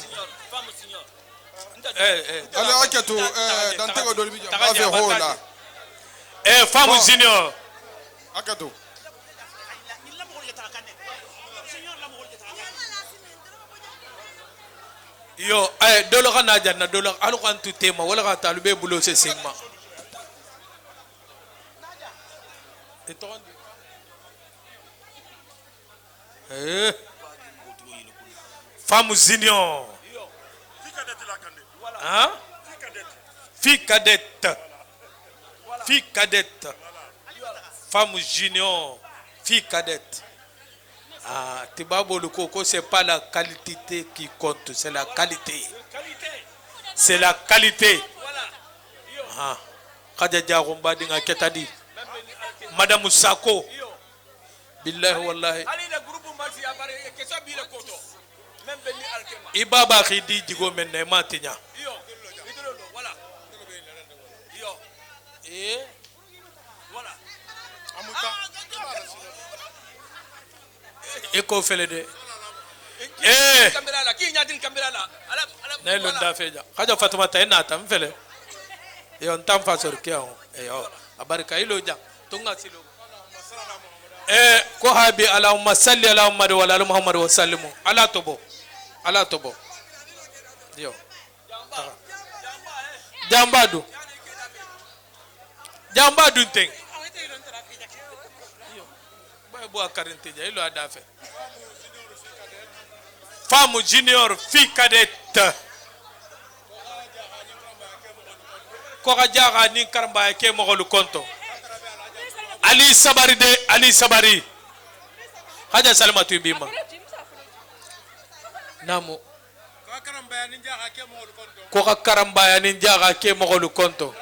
Allez, Aketo, dans tes rodolmi, on va faire rola. Femme junior. Aketo. Yo, dolo kana janna dolo alu kan tutema wala ka talube bulo se sigma. Femme junior. Hein? Fille cadette. Fille cadette. Femme junior. Fille cadette. Ah, Tibabo le coco, c'est pas la qualité qui compte, c'est la qualité. C'est la qualité. Ah, Khadija Rumba dinga ketadi. Madame Sako. Billahi wallahi. Ibaba khidi digo menne matinya. Eko fele de Nelo ndafeja kaja Fatuma tainata mfele yo ntamfa sorkeo yo abarika hilo ja tunga silo ko habi Allahumma salli ala Muhammad wa ala Muhammad wa sallimu ala tobo yo jambadu nteng bo akarinteja hilo adafe femme junior fille cadette ko jaga ni karamba ke mogolu konto Ali Sabari haja salamatu bima namo ko karamba ya ni jaga ke mogolu konto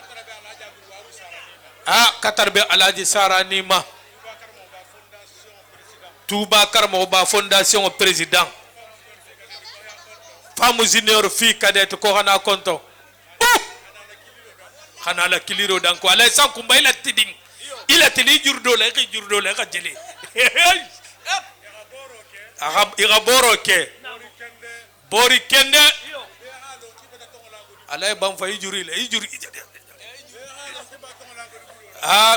katarbe alaji sara nima Touba Karmoba Fondation au président. Femme junior fille cadette ko hana konto. Hana la kiliro danko ala san kumba ila tiding. Ila tili jurdo la ka jeli. Ira boroke. Bori kende. Ala ban fa ijuri.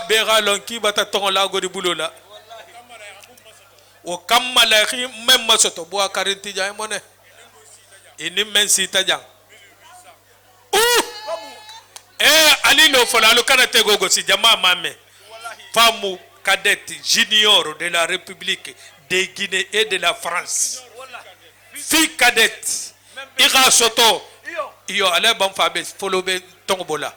Bega lonki bata tongola go di bulola. O kamala khi même soto bo akarinti jay moné ini men sita jang ali no folalo kana tego si jama mame femme cadette junior de la République de Guinée et de la France fille cadette ira soto yo ale ban fabe folobe tongobola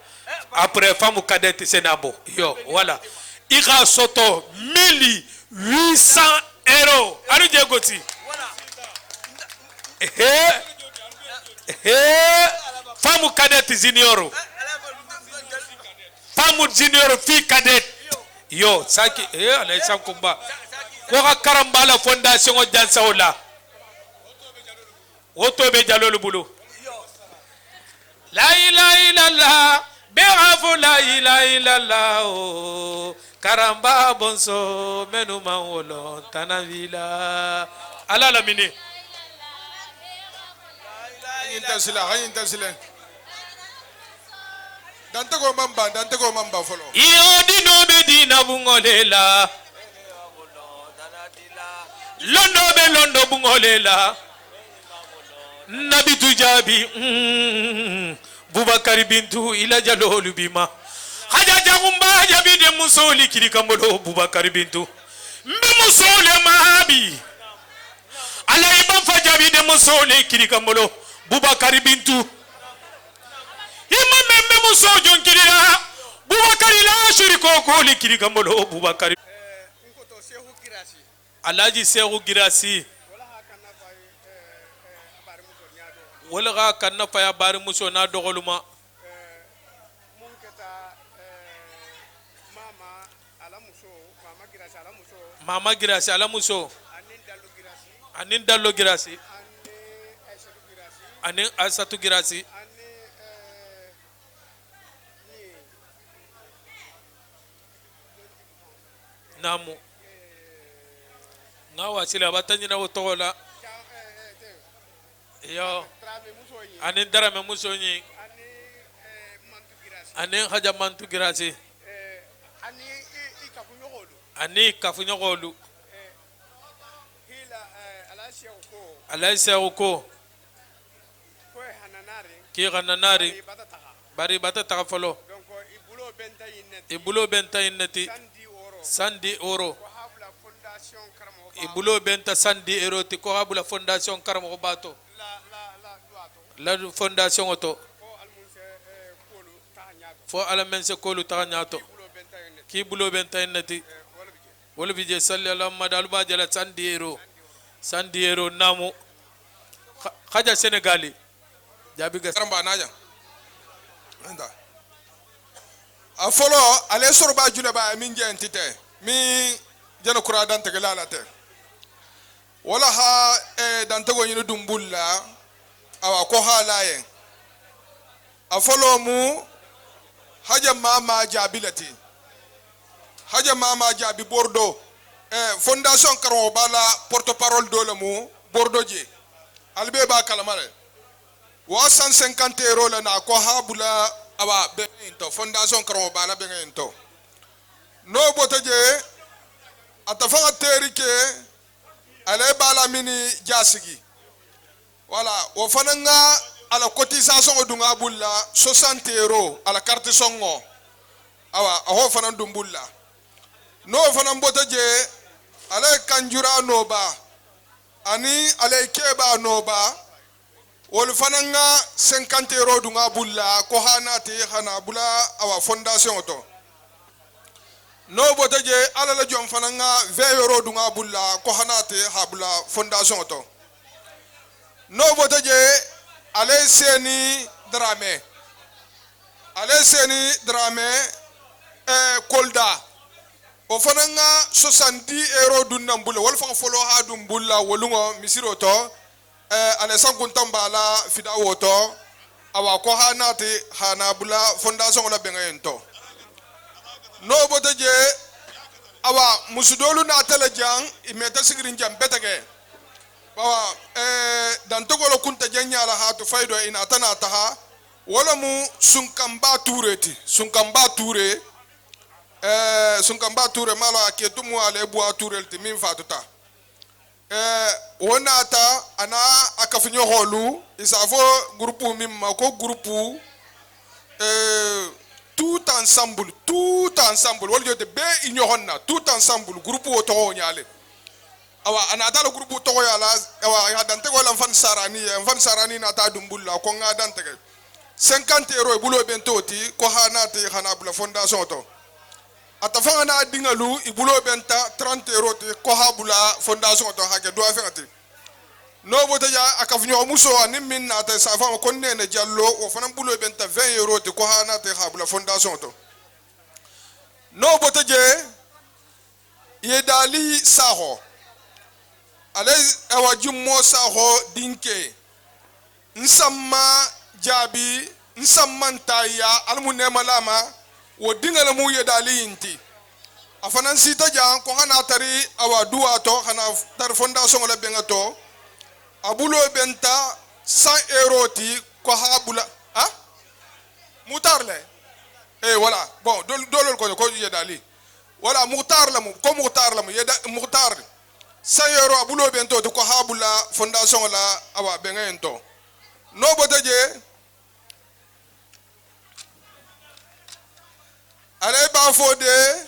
après femme cadette senabo yo voilà ira soto 1800 euros. Allez, Diagoti. Femme cadette junior. Femme junior fille cadette. Yo, saki. Allez, Sankumba. Kora karamba la fondation o jansa ola. Oto be jalolu bulu. La ilaha illallah. Be'afu la ilaha illallah. Karamba bonso menu mawolo tanavila ala la mini Intasila dante ko mamba folo iyo dino be dina bungolela londo bungolela nabi tujabi Bubakari bintu ila jalolu bima haja jagumba jabi de musoli kiri kamolo Bubakari bintu mbe musole mahabi ala iban fajabi de musoli kiri kamolo Bubakari bintu imam mbe musojo kirira Bubakari la shiriko ko likiri kamolo Bubakari Alaji Sehu Girasi wala ga kanna fa ya bari muso na dogoluma mama Girasi ala muso anin dallo Girasi anin Asatu Girasi namu ngawa sila batanyi na wotola yo anin darame muso nyi anin haja mantu Girasi ani kafunyogolu alay sewko ki gananari bari bata takafolo ibulo benta innati sandi oro ibulo benta sandi eroti ko habula fondation karamo bato la fondation oto fo ala mense kolu tahanyato ki bulo benta innati wala bije sallallahu madal bajala sandi ero namu khaja senegali jabi gas Karamba naja. Anda. Afolo ale sorba jule ba min je entite. Mi jeno kura dan tegala te. Wala ha dan tego yinu dumbulla awa ko halaye. Afolo mu haja mama jabilati. Haja mama jabi Bordeaux. Fondation Karo bala porte-parole do le mu Bordeaux je. Albe ba kalamare. 150 € la na ko habula aba bento fondation Karo bala bento. No botaje atafa terike ale bala mini jasigi. Voilà, o fananga ala cotisation odunga bulla 60 € ala carte songo. Awa aho fanan dumbulla. No fanan botaje ale kanjura noba ani ale keba noba wol fananga 50 € dunga bulla ko hanati hana bula awa fondation to no botaje ala la jom fananga 20 € dunga bulla ko hanati habula fondation to no botaje ale seni drame kolda o fananga 70 € dunna bulla wol fa folo ha dum bulla wolungo misiro to ale sankuntan bala fida woto awa ko hanati hana bula fondation la bengento no botaje awa musudolu na telejang imeta sigirin jam betake bawa dan togolo kunta jenya la hatu faydo ina tana taha wala mu sunkamba ture malo aketumu ale bua ture timin fatuta wonata ana akafinyo holu isafo groupe mimma ko groupe tout ensemble wol yote be inyohonna tout ensemble groupe oto nyale awa ana dalo groupe to yala awa ya dante wala fan sarani na ta dumbulla ko nga dante 50 € bulo bentoti ko hanati hana bula fondation to atafanga na dingalu ibulo benta 30 € ko habula fondation to hake do afati no botaja akafunyo muso animin na ta safa ko nene jallo o fana bulo benta 20 € ko hanati habula fondation to no botaje yedali saho ale awajummo saho dinke nsamma jabi nsammantaya almunne malama wo dingala mu yedali inti afanan sita jan ko hana tari awa duwa to hana tar fondation la bengato abulo benta 100 € ti ko habula ha mutarle voilà bon dolol ko yedali voilà mutar la mu yeda mutar 100 € abulo bento to ko habula fondation la awa bengento no botaje ale ba fode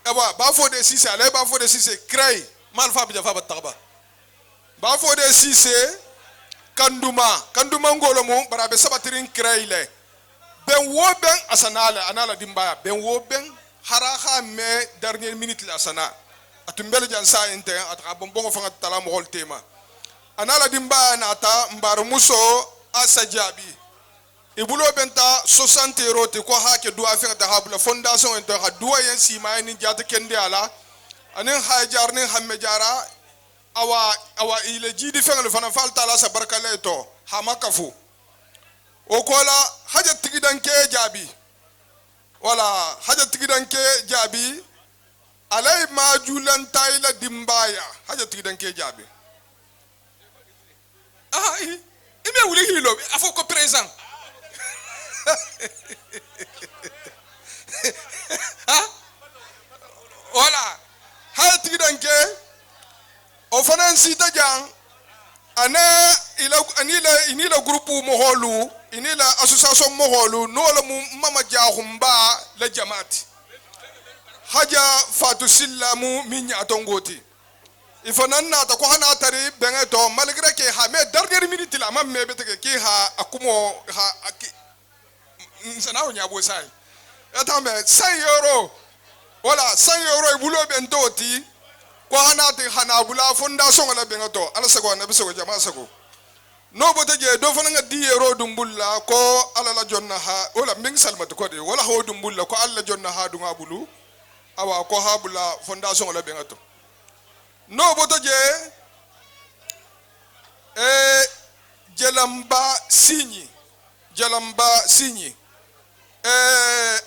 ewa ba fode sise ale ba fode sise krei mal fa bi jafa bataba ba fode sise kanduma ngolo mu barabe sabatirin krei le ben wo ben asanala anala dimba ben wo ben haraha me dernière minute la sana atumbele jansa inte ataka bonbongo fanga tala mo hol tema anala dimba nata mbar muso asajabi ibulo benta 60 euro te ko hake duwa fe ta habla fondation inte ha duwa yen sima ni jata kende ala anen hajar ni hamme jara awa ile jidi fe ngalo fana falta la sa barkale to hamakafu o kola haja tigidanke jabi wala haja tigidanke jabi alay majulan tayla dimbaya haja tigidanke jabi ime wuli hilo afo ko présent wala haja tigidanke o fanan sita jang ana inila groupe moholu inila association moholu no la mama jahumba la jamaati haja fatu sillamu minya tongoti ifanan na ta ko hana tari bengeto malgré que ha me dernière minute la mam me beteke ki ha akumo ha sana onya bo sai eta me 100 euro wala 100 euro ibulo bentoti ko hana ti hana bula fondation la bengeto ala sago na biso jama sago no bote je do fana nga 10 euro dumbulla ko ala la jonna ha wala ming salmatu ko de wala ho dumbulla ko alla jonna ha dunga bulu awa ko habula fondation la bengato no boto je jalamba sinyi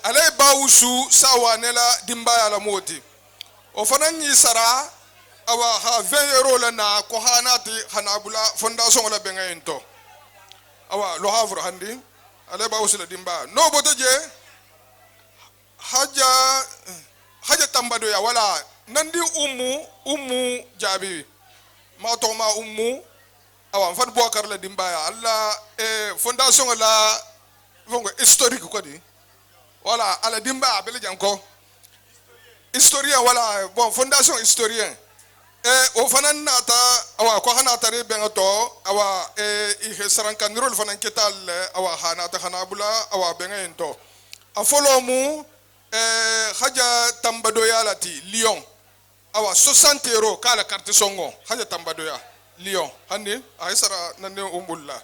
ale bawusu sawanela dimbaya la moti o fanangi sara awa ha 20 euro la na ko hanati hanabula fondation la bengaento awa lo havre handi ale bawusu la dimba no boto je haja tambado ya wala nandi ummu jabi ma to ma ummu awa fan bokar la dimbaya alla fondation la fongo historique ko di wala ala dimba bele janko historien wala bon fondation historien o fanan nata awa ko hanata re bengato awa ihe sarankan rol fanan ketal awa hanata hanabula awa bengento afolo mu haja tambadoya lati Lyon awa 60 euro kala carte songo haja tambadoya Lyon hande aisara nanne umbulla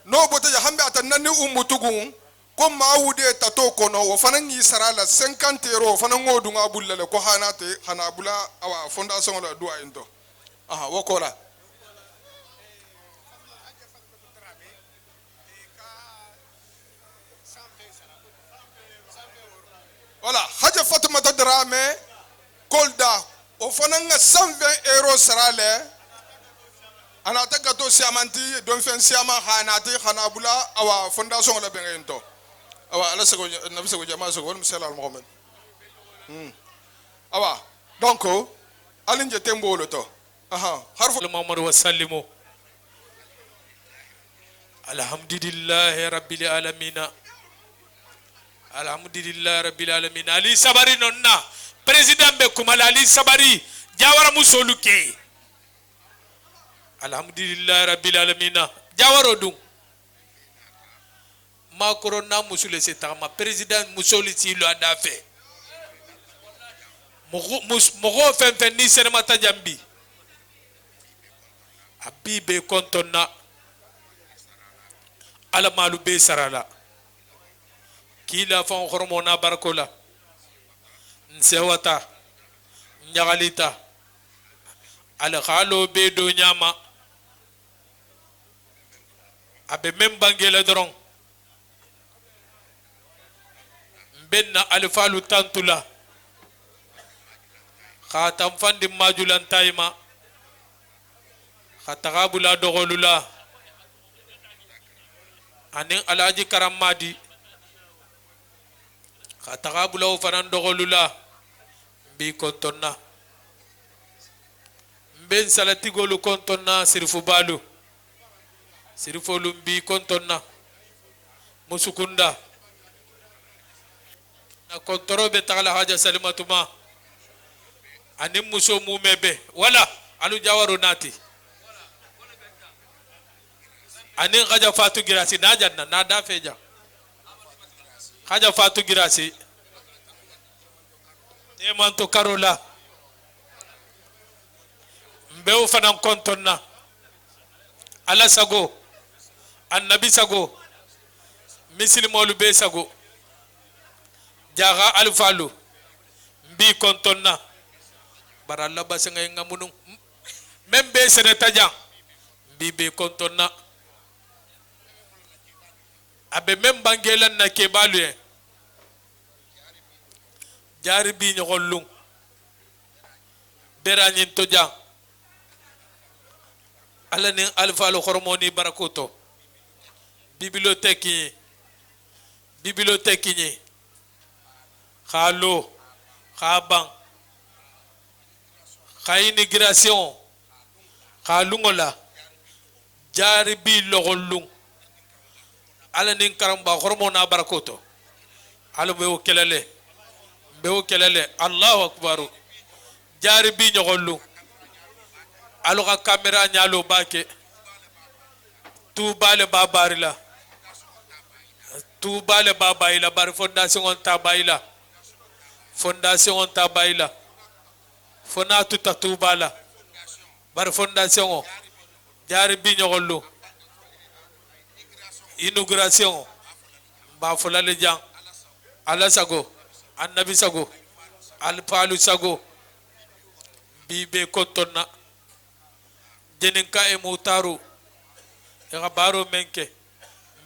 no bote ya hambe atan nanne umutugun ko mawude tato kono wo fanan yi sarala 50 euro fanan ngodu ngabulla le ko hanate hanabula awa fondation la duwa into aha wokola wala haja Fatima Drame kolda o fananga 120 euro sarale anata gato siamanti don fen siama hanati hanabula awa fondation la bengento awa ala sego nabi sego jama sego wal musalla al muhammad awa donc alinje tembolo to aha harfu muhammad wa sallimu alhamdulillahi rabbil alamin alhamdulillah rabbil alamin ali sabari nonna president be kumala ali sabari jawara musoluke alhamdulillah rabbil alamin jawaro dum makoro na musule setama president musoli ti lo adafe mogo fen ni senema tajambi abibe kontonna ala malu be sarala kila fon hormona barkola nsewata nyagalita ala khalo be do nyama abe membangela dron benna alfalu tantula khatam fandi majulan tayma khatagabula dogolula anin alaji karamadi khatagabula fanan dogolula bi kontonna ben salati golu kontonna sirfu balu sirifolum bi kontonna musukunda na kontoro be tagala haja salimatuma ani muso mumebe wala alu jawaro nati ani haja fatu girasi na janna na da feja haja fatu girasi te manto karola mbew fanan kontonna ala sago annabi sago misilmolu be sago jaga alfalu mbi kontonna baralla basenga ngamunu membe seneta jang mbi be kontonna abe membangelan na kebalu jari bi ñogollung berañin to jang ala ni alfalu hormoni barakoto bibliothèque ñi khalo khaban kha immigration khalungola jari bi logollung ala ni karamba hormona barakoto ala be o kelele allahu akbar jari bi ñogollu alu ka camera ñalo bake tubale babarila tubale babayila bar fondation on tabayila fona tuta tubala bar fondation o jari bi ñogollu inauguration ba fulale jang ala sago annabi sago alpalu sago bibe kontonna jeninka e mutaru e gabaro menke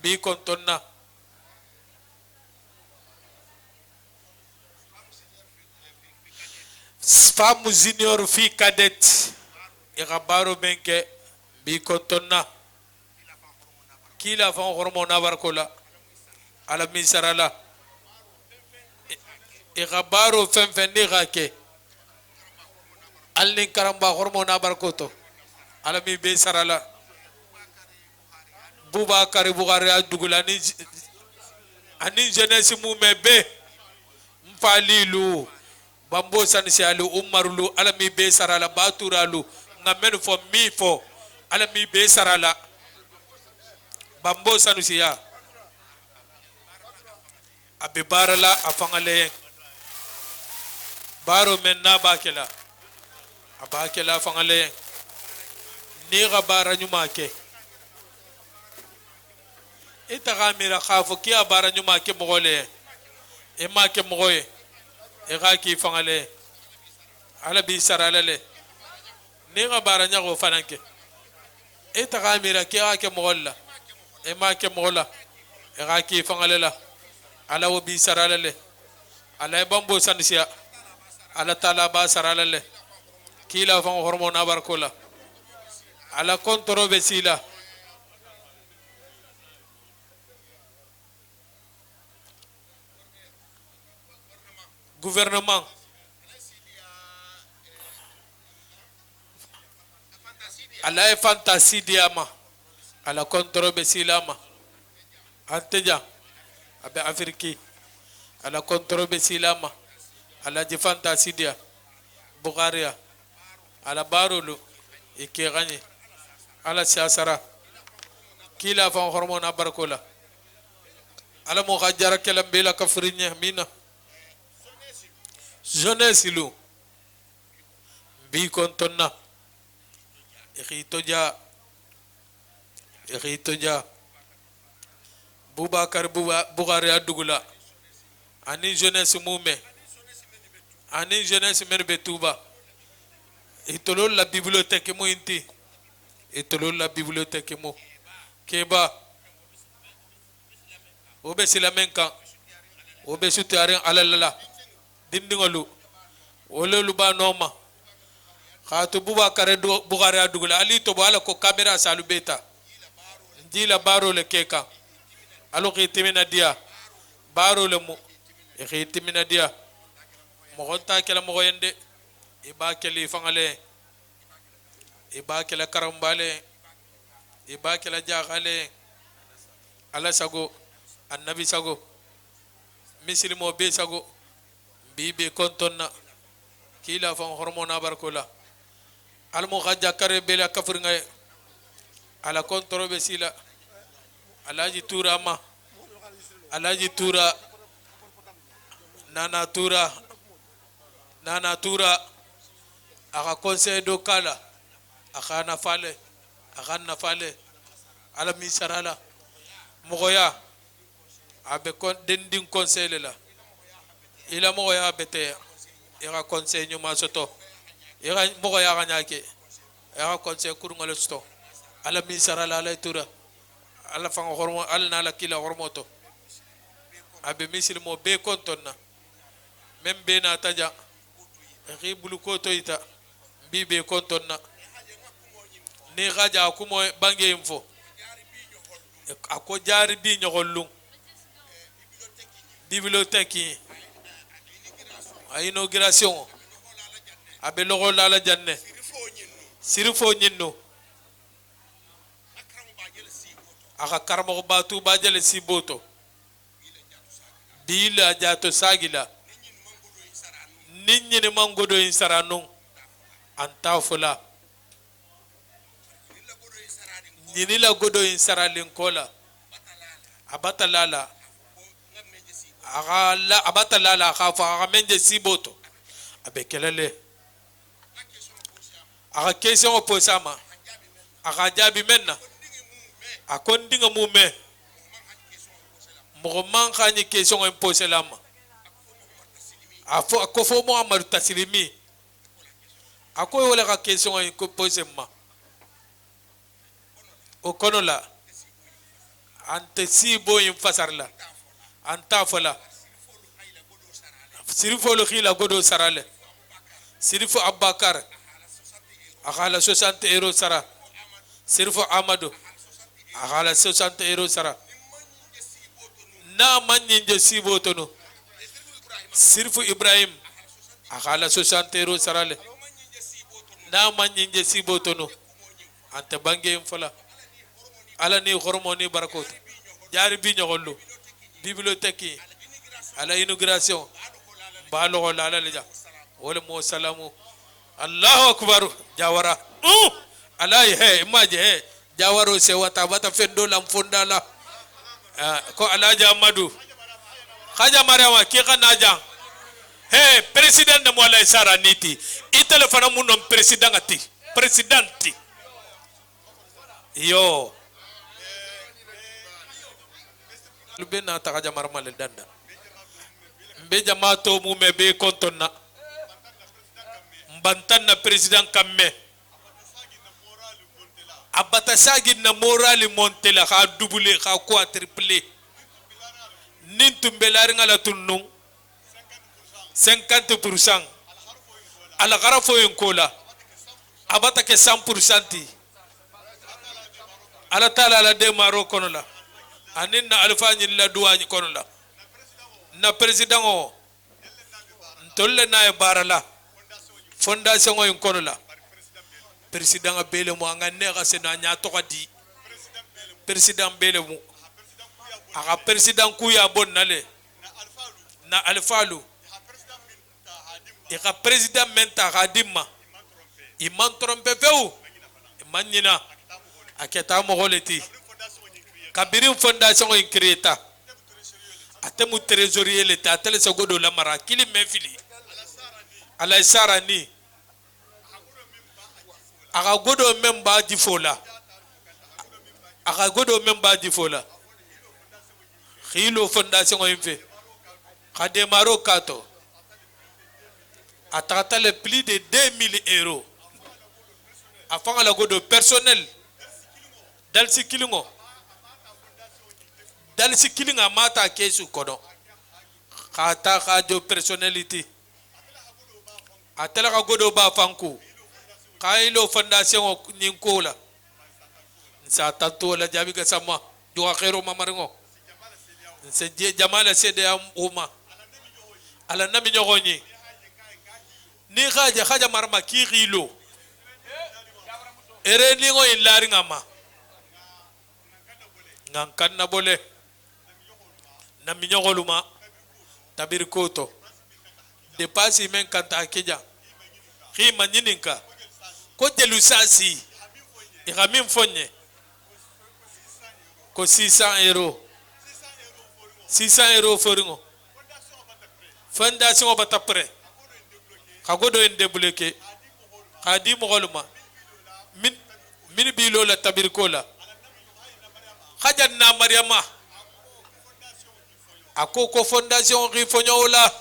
bi kontonna femme junior fi cadet e gabaro menke bi kontonna kila fa hormona barkola ala misarala e gabaro fenfendi gake alnin karamba hormona barkoto ala mi be sarala Boubacar Bukhari adugula ani jeunesse mu mebe mfalilu bambo sanisi alu umarulu ala mi be sarala baturalu ngamen fo mi fo ala mi be sarala bambo sanusi ya abe barala afangale baro men na bakela abakela fangale ni gabara nyuma ke itagamira khafo ki abara nyuma ke mogole e ma ke mogoye e ga ki fangale ala bi saralale ni gabara nyago fananke itagamira ki ga ke mogolla e ma ke mogola e ga ki fangale la ala wo bi saralale ala bambo sanisia ala tala ba saralale kila fan hormona barkola ala kontrobe sila gouvernement ala e fantasy diama ala kontrobe silama anteja abe afriki ala kontrobe silama ala di fantasy dia Bukhariya ala barulu ike ganye ala siasara kila fa hormona barkola ala mo khajara kelam bela kafrinya mina jeunesse lu bi kontonna ikhitoja Boubacar Bukhari adugula ani jeunesse mume ani jeunesse merbe tuba itolo la bibliothèque mo inti itolo la bibliothèque mo keba obe silamenka obe sutaren alalala dindingolu wololu ba noma khatu Boubacar Bukhari adugula ali to bala ko camera salubeta ndila baro le keka alo khitimina dia baro le mo khitimina dia mo gonta kala mo yende iba kele fangale iba kele karambale ibaki la jaxale ala sago annabi sago misilimo be sago bibe kontonna kila fan hormona barkola almo khadja kare bela kafir ngay ala kontrobe sila alaji tura ma alaji tura nana tura aka conseil do kala aka nafale ala misarala mogoya abe kon dendin conseil la ila mogoya bete ira conseil nyuma soto ira mogoya ganyake ira conseil kurngalo soto ala misarala ala tura ala fanga hormo ala nala kila hormoto abe misil mo be kontonna même be na taja ri bulu ko toita bi be kontonna ni gaja kumo bange info ako jari bi nyogollu bibliothèque a inauguration abe logo la janne sirifo nyinno aka karamo batu bajale siboto bila jato sagila ninyi ni mangodo insaranu antafula nyini la godo insaralin kola abatalala agala abatalala khafa agamenje siboto abekelele aga question posama aga jabi menna akondinga mume mo man khani question imposé lama afo akofo mo amaru taslimi akoy wala ka question ko posé ma o konola ante sibo yim fasarla anta fala sirifo lo khila godo sarale sirifo abakar akhala 60 € sara sirifo amadu akhala 60 € sara na manyinje sibo tono sirfu ibrahim akhala 60 € sarale na manyinje sibo tono ante bange fala ala ni hormoni barakot jari bi nyogollo bibliothèque ala inauguration balo la leja wala mo salamu allahu akbar jawara ala he imaje he jawaro se wata bata fendo lam fondala ko alaji amadu khaja mariama ki kana jang he president de mola sara niti i telefona munom presidenti yo lubena ta khaja marmal danda mbe jamato mu me be kontonna mbantanna president kamme abata sagin na moral montela kha doublé kha quadruplé nintum belari ngala tunnu 50% ala garafo yenkola abata ke 100% ala tala la de maro konola aninna alfani la duwani konola na president o tolle na e barala fondation o en konola president bele mo ngane ga sena nya to kadi president bele mo aga president ku ya bonnale na alfalu e ga president menta gadimma iman trompe feu imanyina aketa mo goleti kabirim fondation en créeta atemu trésorier l'état atele se godo la mara kili mefili ala sarani aga godo memba difola aga godo memba difola khilo fondation en fait khade maro kato atata le plus de 2000 € afin la godo personnel dal sikilinga mata kesu kodo khata khajo personnalité atela ka godo ba fanku kailo fondation ninkola sa tanto la jabi ga sama do khairu mamaringo se jamala sede am uma ala nami nyogoni ni khaja marma ki khilo ere lingo ilari ngama ngan kanna bole na minyogoluma tabir koto de pasi men kanta keja khima nyininka ko jelu sasi iramin fonye ko 600 euros 600 euros foringo fondation bata pre kagodo en débloqué khadi mogoluma min bilo la tabir kola khajanna mariama akoko fondation rifonyola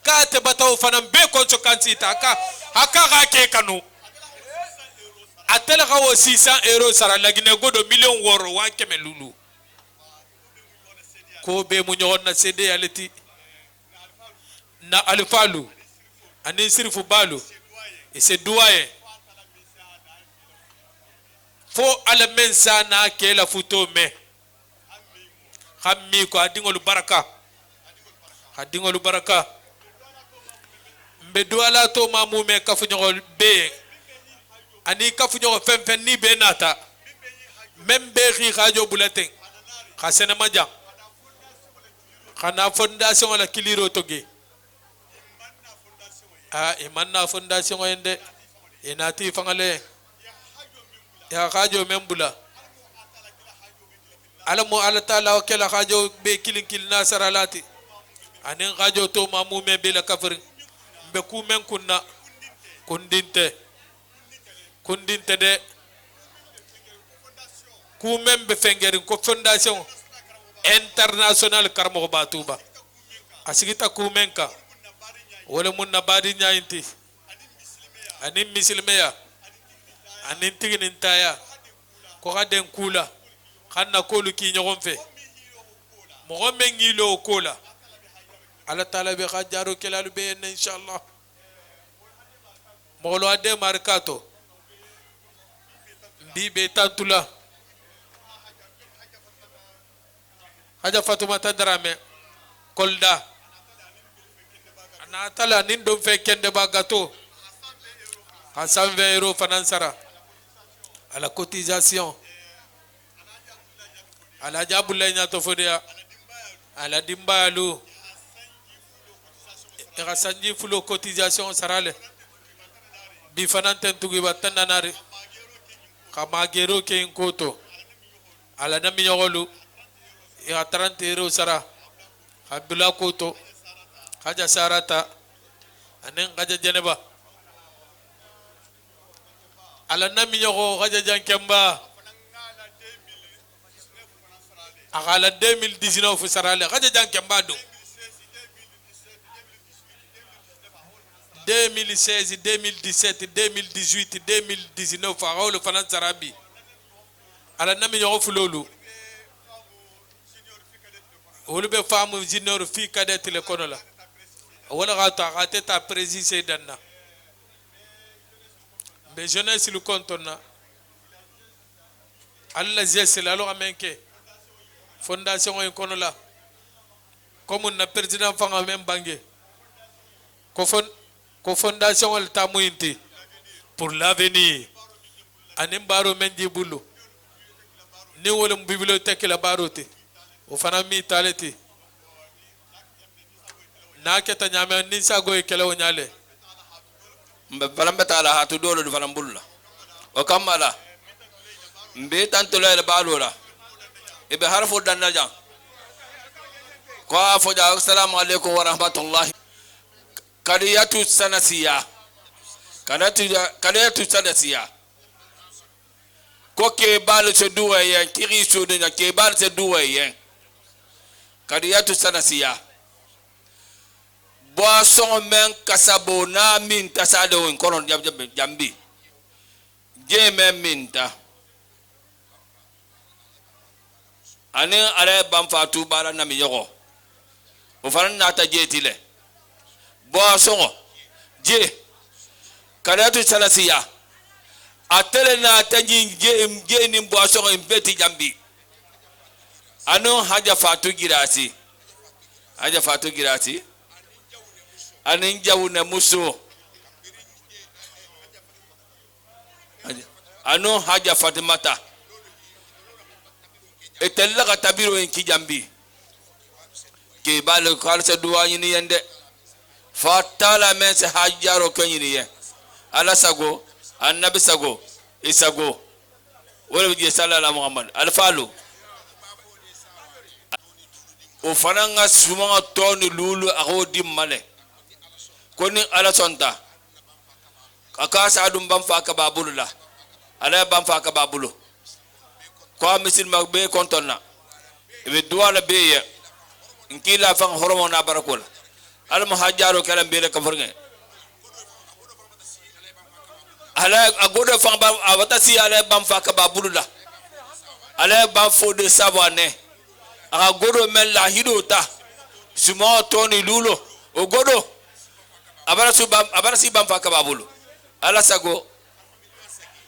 kate bataw fanam be konsokansi ta aka ke kanu atela kawo 600 euros sara lagine godo million woro wa keme lulu ko be mu nyon na cede aleti na alfalu ani sirfu balu et c'est doyen fo ala mensa na ke la photo me hammi ko adingolu baraka mbe duala to mamu me kafu nyol be ani kafu nyol fen ni be nata membe ri radio bulletin khasena maja khana fondation la kiliro toge imanna fondation ende inati fangale ya radio membula alamu ala taala kala radio be kilin nasaralati anin radio to mamu me be la kafir be ku men kunna kundinte de ku men be fengeri ko fondation international karmo batuba asigita ku men ka wala mun na badi nyainti anin misilmeya anin tiginin taya ko gaden kula xanna kolu ki ñogon fe mo men ngilo kola ala taala be khajaro kelalu be en inshallah mo lo ade markato bi be tantula haja fatuma tadrame kolda ana tala nin do fe kende ba gato 120 euros finansara à la cotisation à la diabule nyato fodia à la dimbalu et sanji fulo cotisation sarale bi fananten tugi batananari kamagero ke inkoto à la nami yogolu et à 30 euros sara abdullah koto haja sarata anen haja jeneba ala nami yogo haja jankemba akala 2019 sarale haja jankemba do 2016 2017 2018 2019 awolo fanan sarabi ala nami yogo fulolu wolu be famu junior fi cadet le konola wala gata ta président danna be jeunesse lu kontona alla zesel alo amenke fondation en konola comme na président fanga même bangé ko fondation el tamuinti pour l'avenir anim baro menji bulu ni wala bibliothèque la barote o fana mi taleti na keta nyame ni sago e kele o nyale mbe balambe tala hatu dolo du fana bulla o kamala mbe tantola le balola ibe harfo danaja ko afo ja assalamu alaikum wa rahmatullahi kadiyatu sanasiya kadiyatu sanasiya ko ke bal se duwaye kiri so de ke bal se duwaye kadiyatu sanasiya boisson men kasabo na minta sade won kono jambi je men minta ane are bam fatu bara na mi yogo o faran na ta jetile boisson je kadiyatu sanasiya atele na tanji je ni boisson en beti jambi ano haja fatu girasi anin jawuna muso ano haja fatimata etella ka tabiro en kijambi ke bal khalsa duwani ni yende fatala men se hajjaro kanyini ye ala sago annabi sago isago wala bi sallallahu muhammad alfalu o fananga suma toni lulu aho dimmale koni ala sonta akasa dum bam fa ka babulula ala bam fa ka babulu ko misil magbe kontonna be duwala be ye nkila fa horomo na barakul al muhajjaro kalam be ka fornge ala agodo fa ba awatasi ala bam fa ka babulula ala bam fo de savane aga godo men la hidota sumo toni lulo o godo abara si bam fa ka babulu ala sago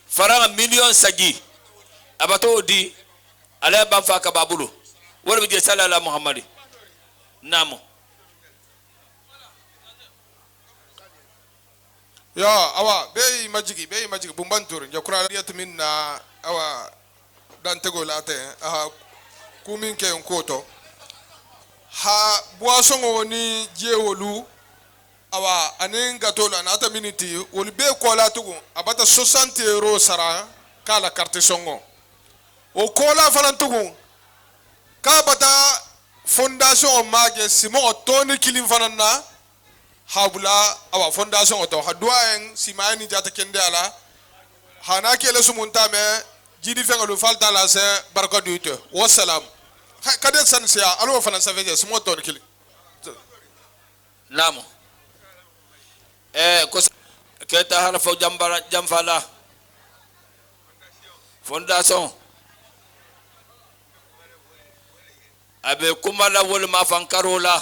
faranga million sagi abato di ala bam fa ka babulu wala bi sallallahu muhammad namo ya awa be majigi bumbantur ya kura yatu minna awa dan tego late kumin ke nkoto ha boisson ni jewolu awa anin gatola na ata miniti wol be kola tugu abata 60 € sara kala carte songo o kola falan tugu ka bata fondation mage simo toni kilim fanana habula awa fondation to hadwaen simani jata kende ala hana kele sumunta me jidi fengalu falta la se barka duite wassalam kadet sansia alo fanan savege simo toni kilim namo ko keta harfo jambara jamfala fondation abe kumala wol ma fankarola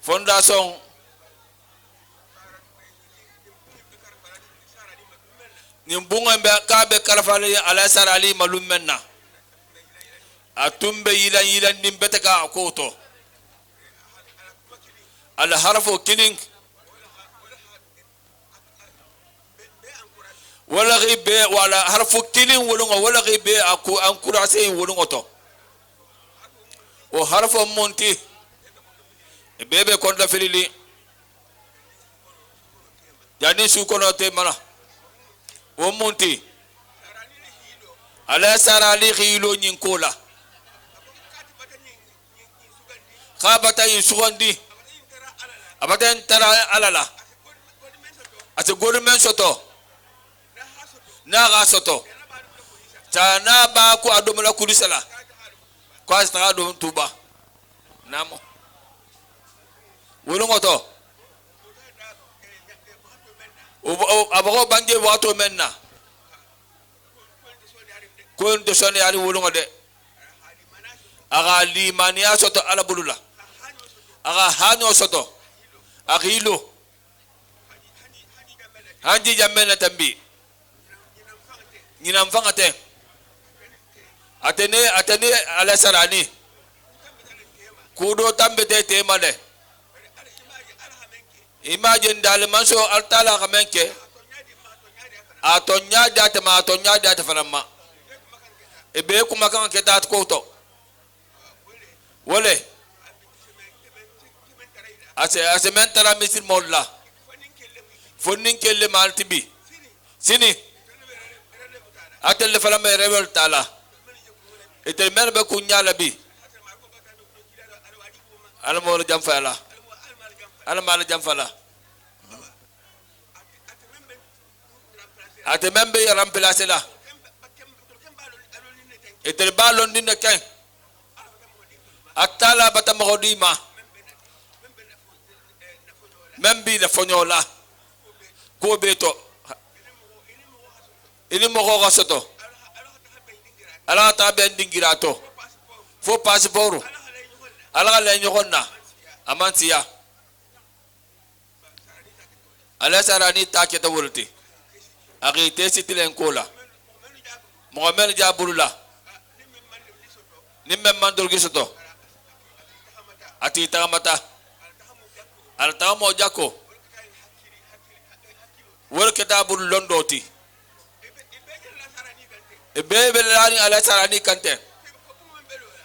fondation nimbunga be kabe karfale ala sarali malummenna atumbe yilan nimbetaka akoto al harfo killing wala gibe wala harfu kilin wolungo wala gibe aku ankurase wolungo to o harfu monti bebe konda filili yani su kono te mala o monti ala sarali khilo nyinkola khabata yusugandi abaden tara alala ate gorumen soto na ga soto tana ba ku adomla kulisala ko asta adom tuba namo wolongo to o abago banje wato menna ko ndo sone ali wolongo de aga limania soto ala bulula aga hanyo soto akilo hanji jamena tambi nyina mfangate atene ala sarani kudo tambete temale imagine dal manso altala kamenke atonya data farama ebe kuma kan ke dat ko to wole ase mentara misil molla fonin kelle maltibi sini atel farama rebel tala etel merbe kunyala bi almol jamfala almal jamfala ate membe remplacer la etel balon dinne ken atala batamogodima membi la fonyola ko beto ini mo ko soto ala ta ben dingirato fo passeport ala la nyokonna amantiya ala sarani taketa wulti agi tesitilen kola mohammed jabulula nimme mandol gisoto ati tamata al tamo jako wol kitabul londoti e bebe lani ala sarani kante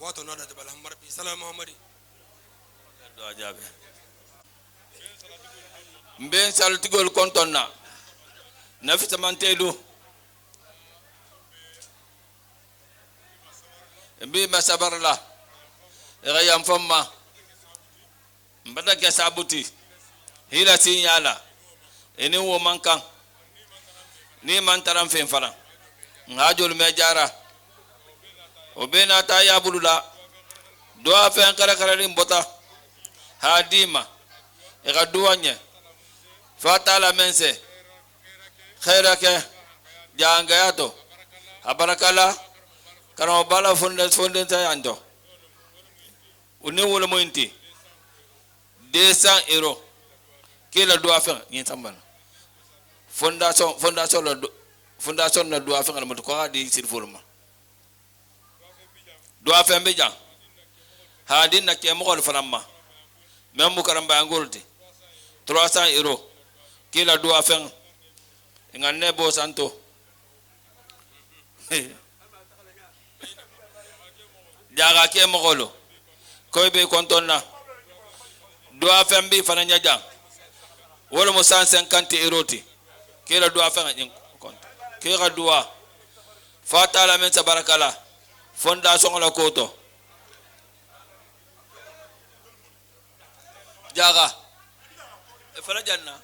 wato na da bala marbi salam muhammadi do ajabe mbe saltigol kontonna nafita mantelu mbe masabarla rayam famma mbada ke sabuti hila sinyala eni wo mankan ni mantaram fen fala ngajol me jara o bena ta ya bulula do afen kara kara lim bota hadima e ga duwanye fatala mense khairake jangayato abarakala karo bala fonde ta ando uni wala mointi 200 euros kila do afen yin tambana fondation na do afen na ko di sir forma do afen be jang hadin na ke mo ko faramma même bu karamba angolti 300 euros kila do afen ngane bo santo jaga ke mo golo koy be kontonna do afen bi fananya jang wala mo 150 euros ti kila do afen ngin konto kila do fatala men tabarakala fondation la koto jaga e fala janna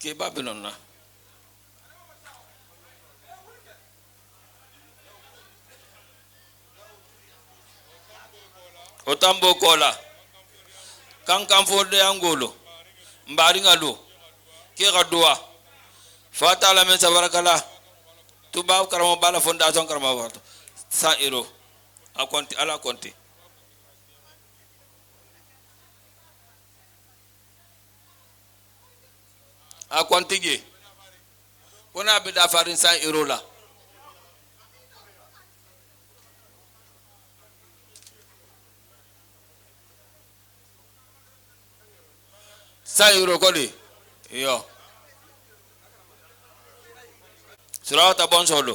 ke babylon na otambo kola kankan fode angolo mbari ngalo ke gadwa fatala men sabarakala tuba karamo bala fondation karamo wato 100 euros a konti ala konti a konti ge kona be da farin 100 euros la €100 kodi yo surata bon solo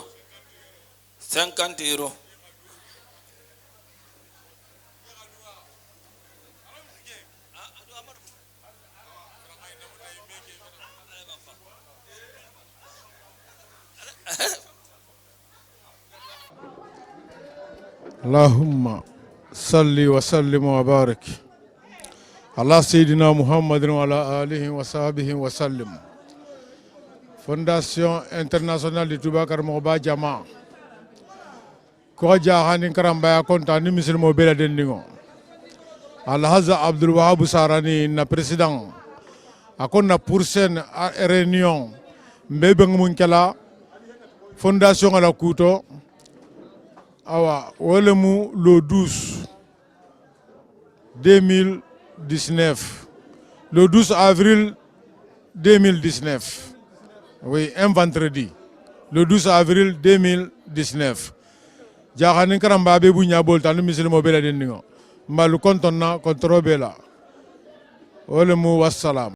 50 euros اللهم صل وسلم وبارك على سيدنا محمد وعلى آله وصحبه وسلم. Fondation Internationale de Touba Karmoba Jama ko jahanin karamba konta ni muslimo bela dendingo Alhaza Abdul Wahab Sarani na president akonna poursen réunion mbebe mun kala fondation ala kuto awa wolemu le 12 2019 le 12 avril 2019. Oui, un vendredi, le 12 avril 2019. Jahanin karamba be bunya bolta no misil mo bela dendingo. Malu kontonna kontrobela. Olemu wassalam.